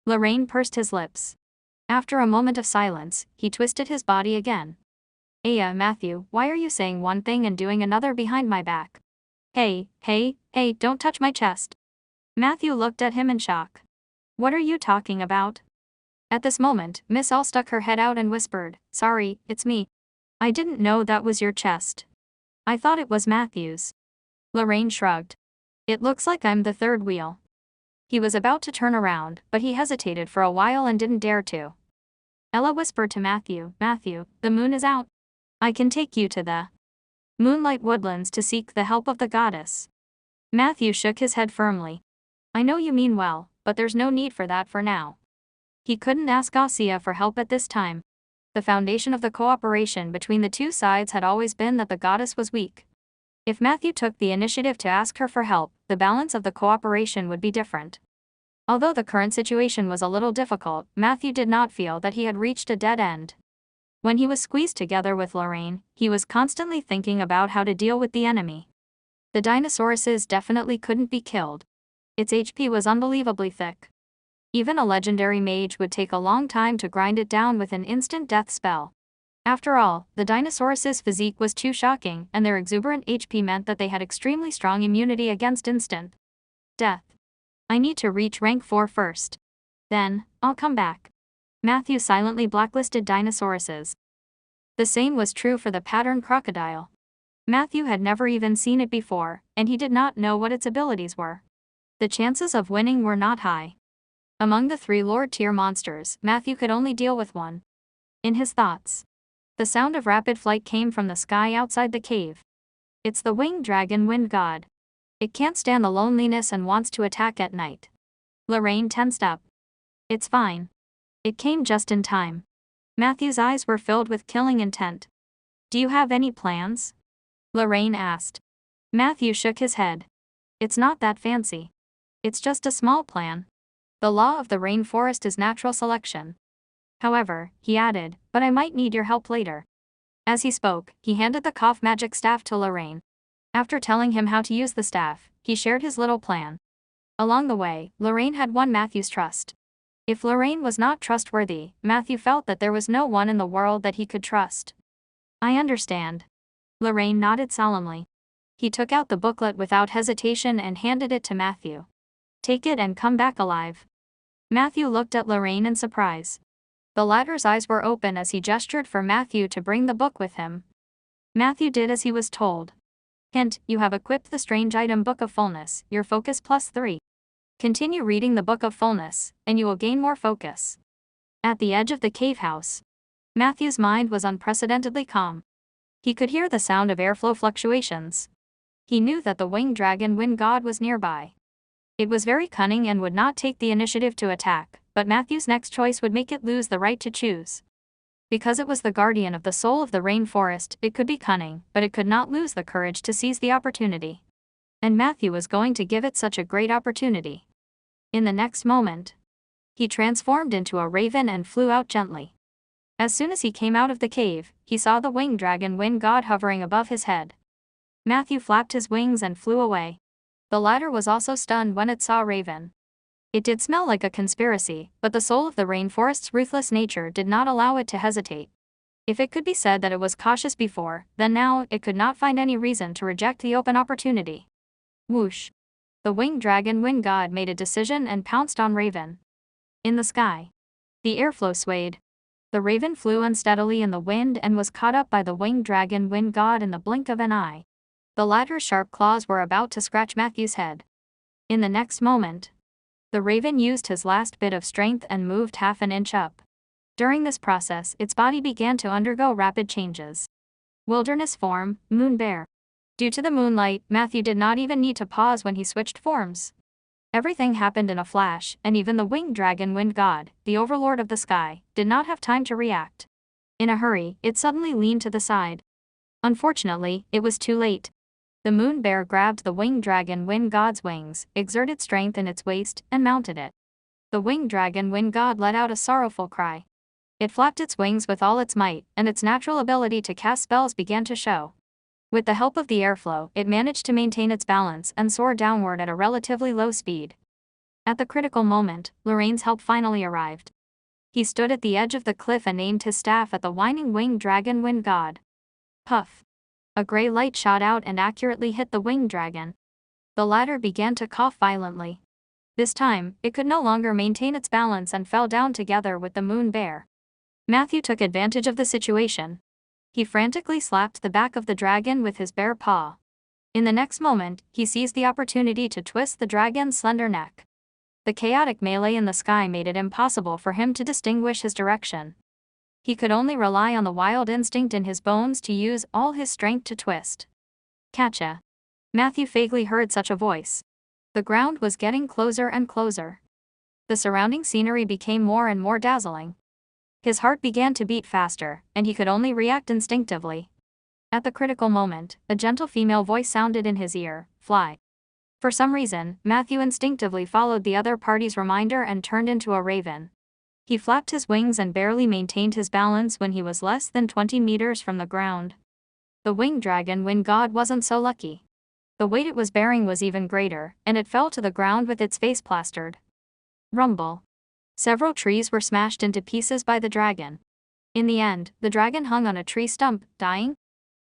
Lorraine pursed his lips. After a moment of silence, he twisted his body again. Matthew, why are you saying one thing and doing another behind my back? Hey, don't touch my chest. Matthew looked at him in shock. What are you talking about? At this moment, Miss All stuck her head out and whispered, sorry, it's me. I didn't know that was your chest. I thought it was Matthew's. Lorraine shrugged. It looks like I'm the third wheel. He was about to turn around, but he hesitated for a while and didn't dare to. Ella whispered to Matthew, Matthew, the moon is out. I can take you to the moonlight woodlands to seek the help of the goddess. Matthew shook his head firmly. I know you mean well, but there's no need for that for now. He couldn't ask Garcia for help at this time. The foundation of the cooperation between the two sides had always been that the goddess was weak. If Matthew took the initiative to ask her for help, the balance of the cooperation would be different. Although the current situation was a little difficult, Matthew did not feel that he had reached a dead end. When he was squeezed together with Lorraine, he was constantly thinking about how to deal with the enemy. The Dinosauruses definitely couldn't be killed. Its HP was unbelievably thick. Even a legendary mage would take a long time to grind it down with an instant death spell. After all, the Dinosaurus' physique was too shocking, and their exuberant HP meant that they had extremely strong immunity against instant death. I need to reach rank 4 first. Then, I'll come back. Matthew silently blacklisted dinosauruses. The same was true for the pattern crocodile. Matthew had never even seen it before, and he did not know what its abilities were. The chances of winning were not high. Among the 3 Lord-tier monsters, Matthew could only deal with one. In his thoughts, the sound of rapid flight came from the sky outside the cave. It's the winged dragon wind god. It can't stand the loneliness and wants to attack at night. Lorraine tensed up. It's fine. It came just in time. Matthew's eyes were filled with killing intent. Do you have any plans? Lorraine asked. Matthew shook his head. It's not that fancy. It's just a small plan. The law of the rainforest is natural selection. However, he added, but I might need your help later. As he spoke, he handed the cough magic staff to Lorraine. After telling him how to use the staff, he shared his little plan. Along the way, Lorraine had won Matthew's trust. If Lorraine was not trustworthy, Matthew felt that there was no one in the world that he could trust. I understand. Lorraine nodded solemnly. He took out the booklet without hesitation and handed it to Matthew. Take it and come back alive. Matthew looked at Lorraine in surprise. The latter's eyes were open as he gestured for Matthew to bring the book with him. Matthew did as he was told. Hint, you have equipped the strange item Book of Fullness, your focus +3. Continue reading the Book of Fullness, and you will gain more focus. At the edge of the cave house, Matthew's mind was unprecedentedly calm. He could hear the sound of airflow fluctuations. He knew that the winged dragon wind god was nearby. It was very cunning and would not take the initiative to attack, but Matthew's next choice would make it lose the right to choose. Because it was the guardian of the soul of the rainforest, it could be cunning, but it could not lose the courage to seize the opportunity. And Matthew was going to give it such a great opportunity. In the next moment, he transformed into a raven and flew out gently. As soon as he came out of the cave, he saw the winged dragon wind god hovering above his head. Matthew flapped his wings and flew away. The latter was also stunned when it saw Raven. It did smell like a conspiracy, but the soul of the rainforest's ruthless nature did not allow it to hesitate. If it could be said that it was cautious before, then now it could not find any reason to reject the open opportunity. Whoosh! The winged dragon wind god made a decision and pounced on Raven. In the sky, the airflow swayed. The raven flew unsteadily in the wind and was caught up by the winged dragon wind god in the blink of an eye. The latter's sharp claws were about to scratch Matthew's head. In the next moment, the raven used his last bit of strength and moved half an inch up. During this process, its body began to undergo rapid changes. Wilderness form, moon bear. Due to the moonlight, Matthew did not even need to pause when he switched forms. Everything happened in a flash, and even the winged dragon wind god, the overlord of the sky, did not have time to react. In a hurry, it suddenly leaned to the side. Unfortunately, it was too late. The moon bear grabbed the winged dragon wind god's wings, exerted strength in its waist, and mounted it. The winged dragon wind god let out a sorrowful cry. It flapped its wings with all its might, and its natural ability to cast spells began to show. With the help of the airflow, it managed to maintain its balance and soar downward at a relatively low speed. At the critical moment, Lorraine's help finally arrived. He stood at the edge of the cliff and aimed his staff at the whining winged dragon wind god. Puff! A gray light shot out and accurately hit the winged dragon. The latter began to cough violently. This time, it could no longer maintain its balance and fell down together with the moon bear. Matthew took advantage of the situation. He frantically slapped the back of the dragon with his bare paw. In the next moment, he seized the opportunity to twist the dragon's slender neck. The chaotic melee in the sky made it impossible for him to distinguish his direction. He could only rely on the wild instinct in his bones to use all his strength to twist. Catcha! Matthew vaguely heard such a voice. The ground was getting closer and closer. The surrounding scenery became more and more dazzling. His heart began to beat faster, and he could only react instinctively. At the critical moment, a gentle female voice sounded in his ear, "Fly." For some reason, Matthew instinctively followed the other party's reminder and turned into a raven. He flapped his wings and barely maintained his balance when he was less than 20 meters from the ground. The winged dragon wind god wasn't so lucky. The weight it was bearing was even greater, and it fell to the ground with its face plastered. Rumble. Several trees were smashed into pieces by the dragon. In the end, the dragon hung on a tree stump, dying.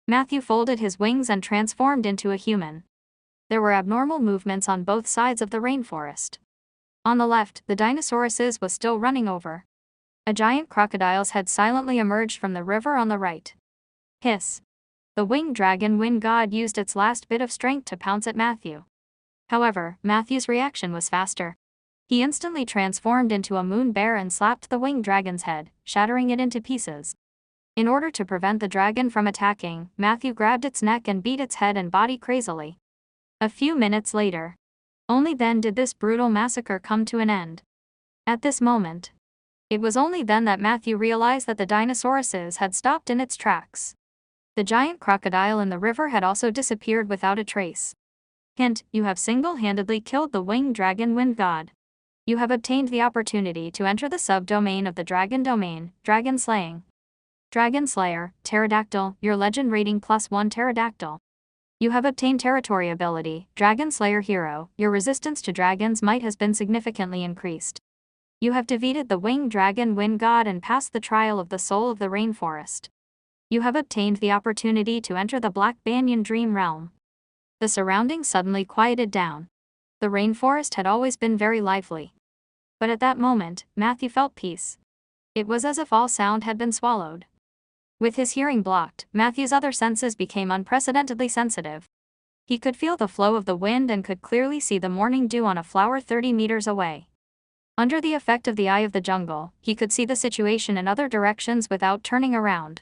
Matthew folded his wings and transformed into a human. There were abnormal movements on both sides of the rainforest. On the left, the Dinosauruses was still running over. A giant crocodile's head silently emerged from the river on the right. Hiss. The winged dragon wind god used its last bit of strength to pounce at Matthew. However, Matthew's reaction was faster. He instantly transformed into a moon bear and slapped the winged dragon's head, shattering it into pieces. In order to prevent the dragon from attacking, Matthew grabbed its neck and beat its head and body crazily. A few minutes later. Only then did this brutal massacre come to an end. At this moment. It was only then that Matthew realized that the Dinosauruses had stopped in its tracks. The giant crocodile in the river had also disappeared without a trace. Hint, you have single-handedly killed the winged dragon wind god. You have obtained the opportunity to enter the subdomain of the dragon domain, dragon slaying. Dragon Slayer, Pterodactyl, your legend rating +1 Pterodactyl. You have obtained territory ability, Dragon Slayer Hero, your resistance to dragon's might has been significantly increased. You have defeated the winged dragon wind god and passed the trial of the soul of the rainforest. You have obtained the opportunity to enter the Black Banyan Dream Realm. The surroundings suddenly quieted down. The rainforest had always been very lively. But at that moment, Matthew felt peace. It was as if all sound had been swallowed. With his hearing blocked, Matthew's other senses became unprecedentedly sensitive. He could feel the flow of the wind and could clearly see the morning dew on a flower 30 meters away. Under the effect of the eye of the jungle, he could see the situation in other directions without turning around.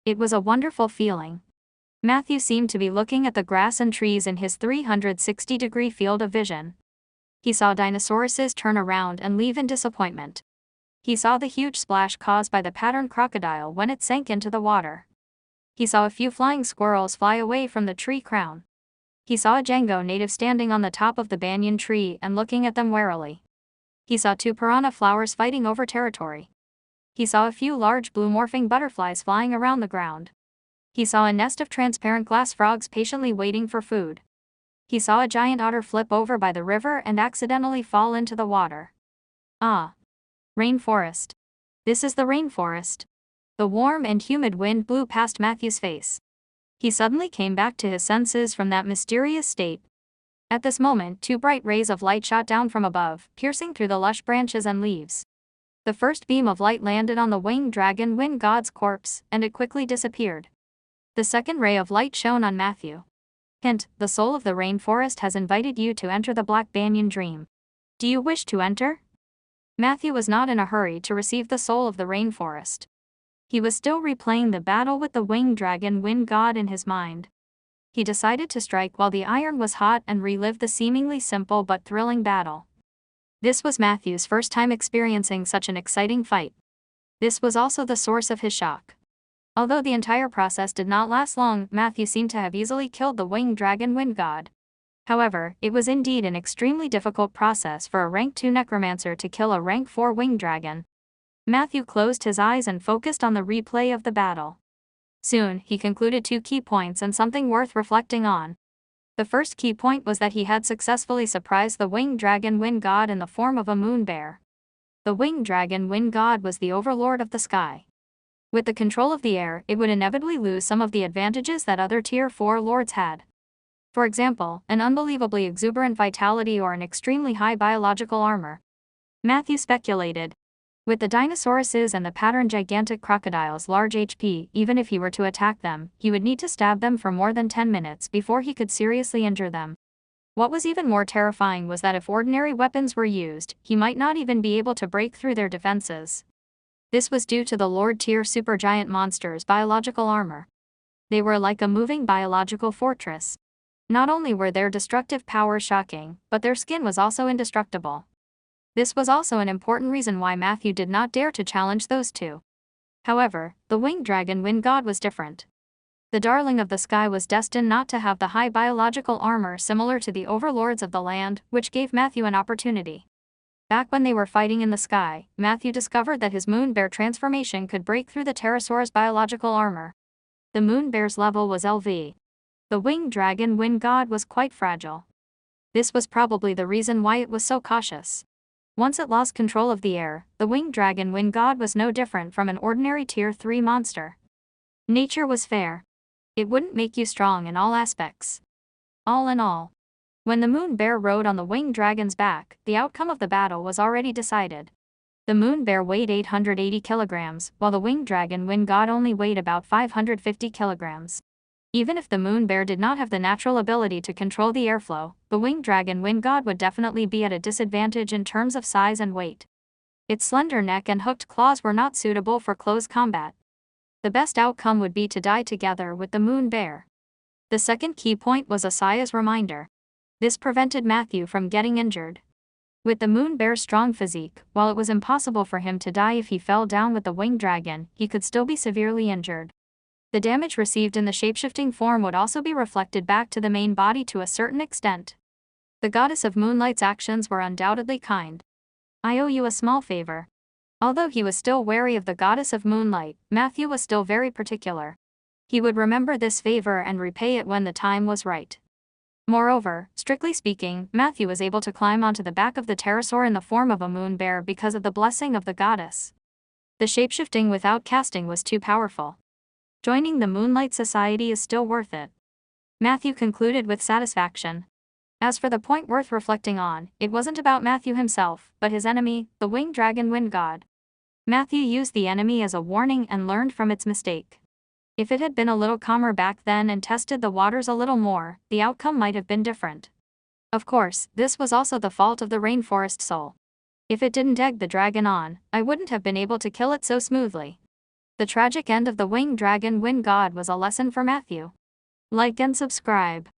It was a wonderful feeling. Matthew seemed to be looking at the grass and trees in his 360-degree field of vision. He saw Dinosauruses turn around and leave in disappointment. He saw the huge splash caused by the patterned crocodile when it sank into the water. He saw a few flying squirrels fly away from the tree crown. He saw a Django native standing on the top of the banyan tree and looking at them warily. He saw 2 piranha flowers fighting over territory. He saw a few large blue morphing butterflies flying around the ground. He saw a nest of transparent glass frogs patiently waiting for food. He saw a giant otter flip over by the river and accidentally fall into the water. Ah. Rainforest. This is the rainforest. The warm and humid wind blew past Matthew's face. He suddenly came back to his senses from that mysterious state. At this moment, 2 bright rays of light shot down from above, piercing through the lush branches and leaves. The first beam of light landed on the winged dragon wind god's corpse, and it quickly disappeared. The second ray of light shone on Matthew. Hint, the soul of the rainforest has invited you to enter the Black Banyan Dream. Do you wish to enter? Matthew was not in a hurry to receive the soul of the rainforest. He was still replaying the battle with the winged dragon wind god in his mind. He decided to strike while the iron was hot and relive the seemingly simple but thrilling battle. This was Matthew's first time experiencing such an exciting fight. This was also the source of his shock. Although the entire process did not last long, Matthew seemed to have easily killed the winged dragon wind god. However, it was indeed an extremely difficult process for a rank 2 necromancer to kill a rank 4 winged dragon. Matthew closed his eyes and focused on the replay of the battle. Soon, he concluded 2 key points and something worth reflecting on. The first key point was that he had successfully surprised the winged dragon wind god in the form of a moon bear. The winged dragon wind god was the overlord of the sky. With the control of the air, it would inevitably lose some of the advantages that other Tier 4 lords had. For example, an unbelievably exuberant vitality or an extremely high biological armor. Matthew speculated. With the Dinosauruses and the patterned gigantic crocodiles' large HP, even if he were to attack them, he would need to stab them for more than 10 minutes before he could seriously injure them. What was even more terrifying was that if ordinary weapons were used, he might not even be able to break through their defenses. This was due to the Lord-tier supergiant monsters' biological armor. They were like a moving biological fortress. Not only were their destructive powers shocking, but their skin was also indestructible. This was also an important reason why Matthew did not dare to challenge those two. However, the winged dragon wind god was different. The darling of the sky was destined not to have the high biological armor similar to the overlords of the land, which gave Matthew an opportunity. Back when they were fighting in the sky, Matthew discovered that his moon bear transformation could break through the pterosaur's biological armor. The moon bear's level was LV. The winged dragon wind god was quite fragile. This was probably the reason why it was so cautious. Once it lost control of the air, the winged dragon wind god was no different from an ordinary Tier 3 monster. Nature was fair. It wouldn't make you strong in all aspects. All in all, when the moon bear rode on the winged dragon's back, the outcome of the battle was already decided. The moon bear weighed 880 kilograms, while the winged dragon wind god only weighed about 550 kilograms. Even if the moon bear did not have the natural ability to control the airflow, the winged dragon wind god would definitely be at a disadvantage in terms of size and weight. Its slender neck and hooked claws were not suitable for close combat. The best outcome would be to die together with the moon bear. The second key point was Asaya's reminder. This prevented Matthew from getting injured. With the moon bear's strong physique, while it was impossible for him to die if he fell down with the winged dragon, he could still be severely injured. The damage received in the shapeshifting form would also be reflected back to the main body to a certain extent. The goddess of moonlight's actions were undoubtedly kind. I owe you a small favor. Although he was still wary of the goddess of moonlight, Matthew was still very particular. He would remember this favor and repay it when the time was right. Moreover, strictly speaking, Matthew was able to climb onto the back of the pterosaur in the form of a moon bear because of the blessing of the goddess. The shapeshifting without casting was too powerful. Joining the Moonlight Society is still worth it. Matthew concluded with satisfaction. As for the point worth reflecting on, it wasn't about Matthew himself, but his enemy, the winged dragon wind god. Matthew used the enemy as a warning and learned from its mistake. If it had been a little calmer back then and tested the waters a little more, the outcome might have been different. Of course, this was also the fault of the rainforest soul. If it didn't egg the dragon on, I wouldn't have been able to kill it so smoothly. The tragic end of the winged dragon wind god was a lesson for Matthew. Like and subscribe.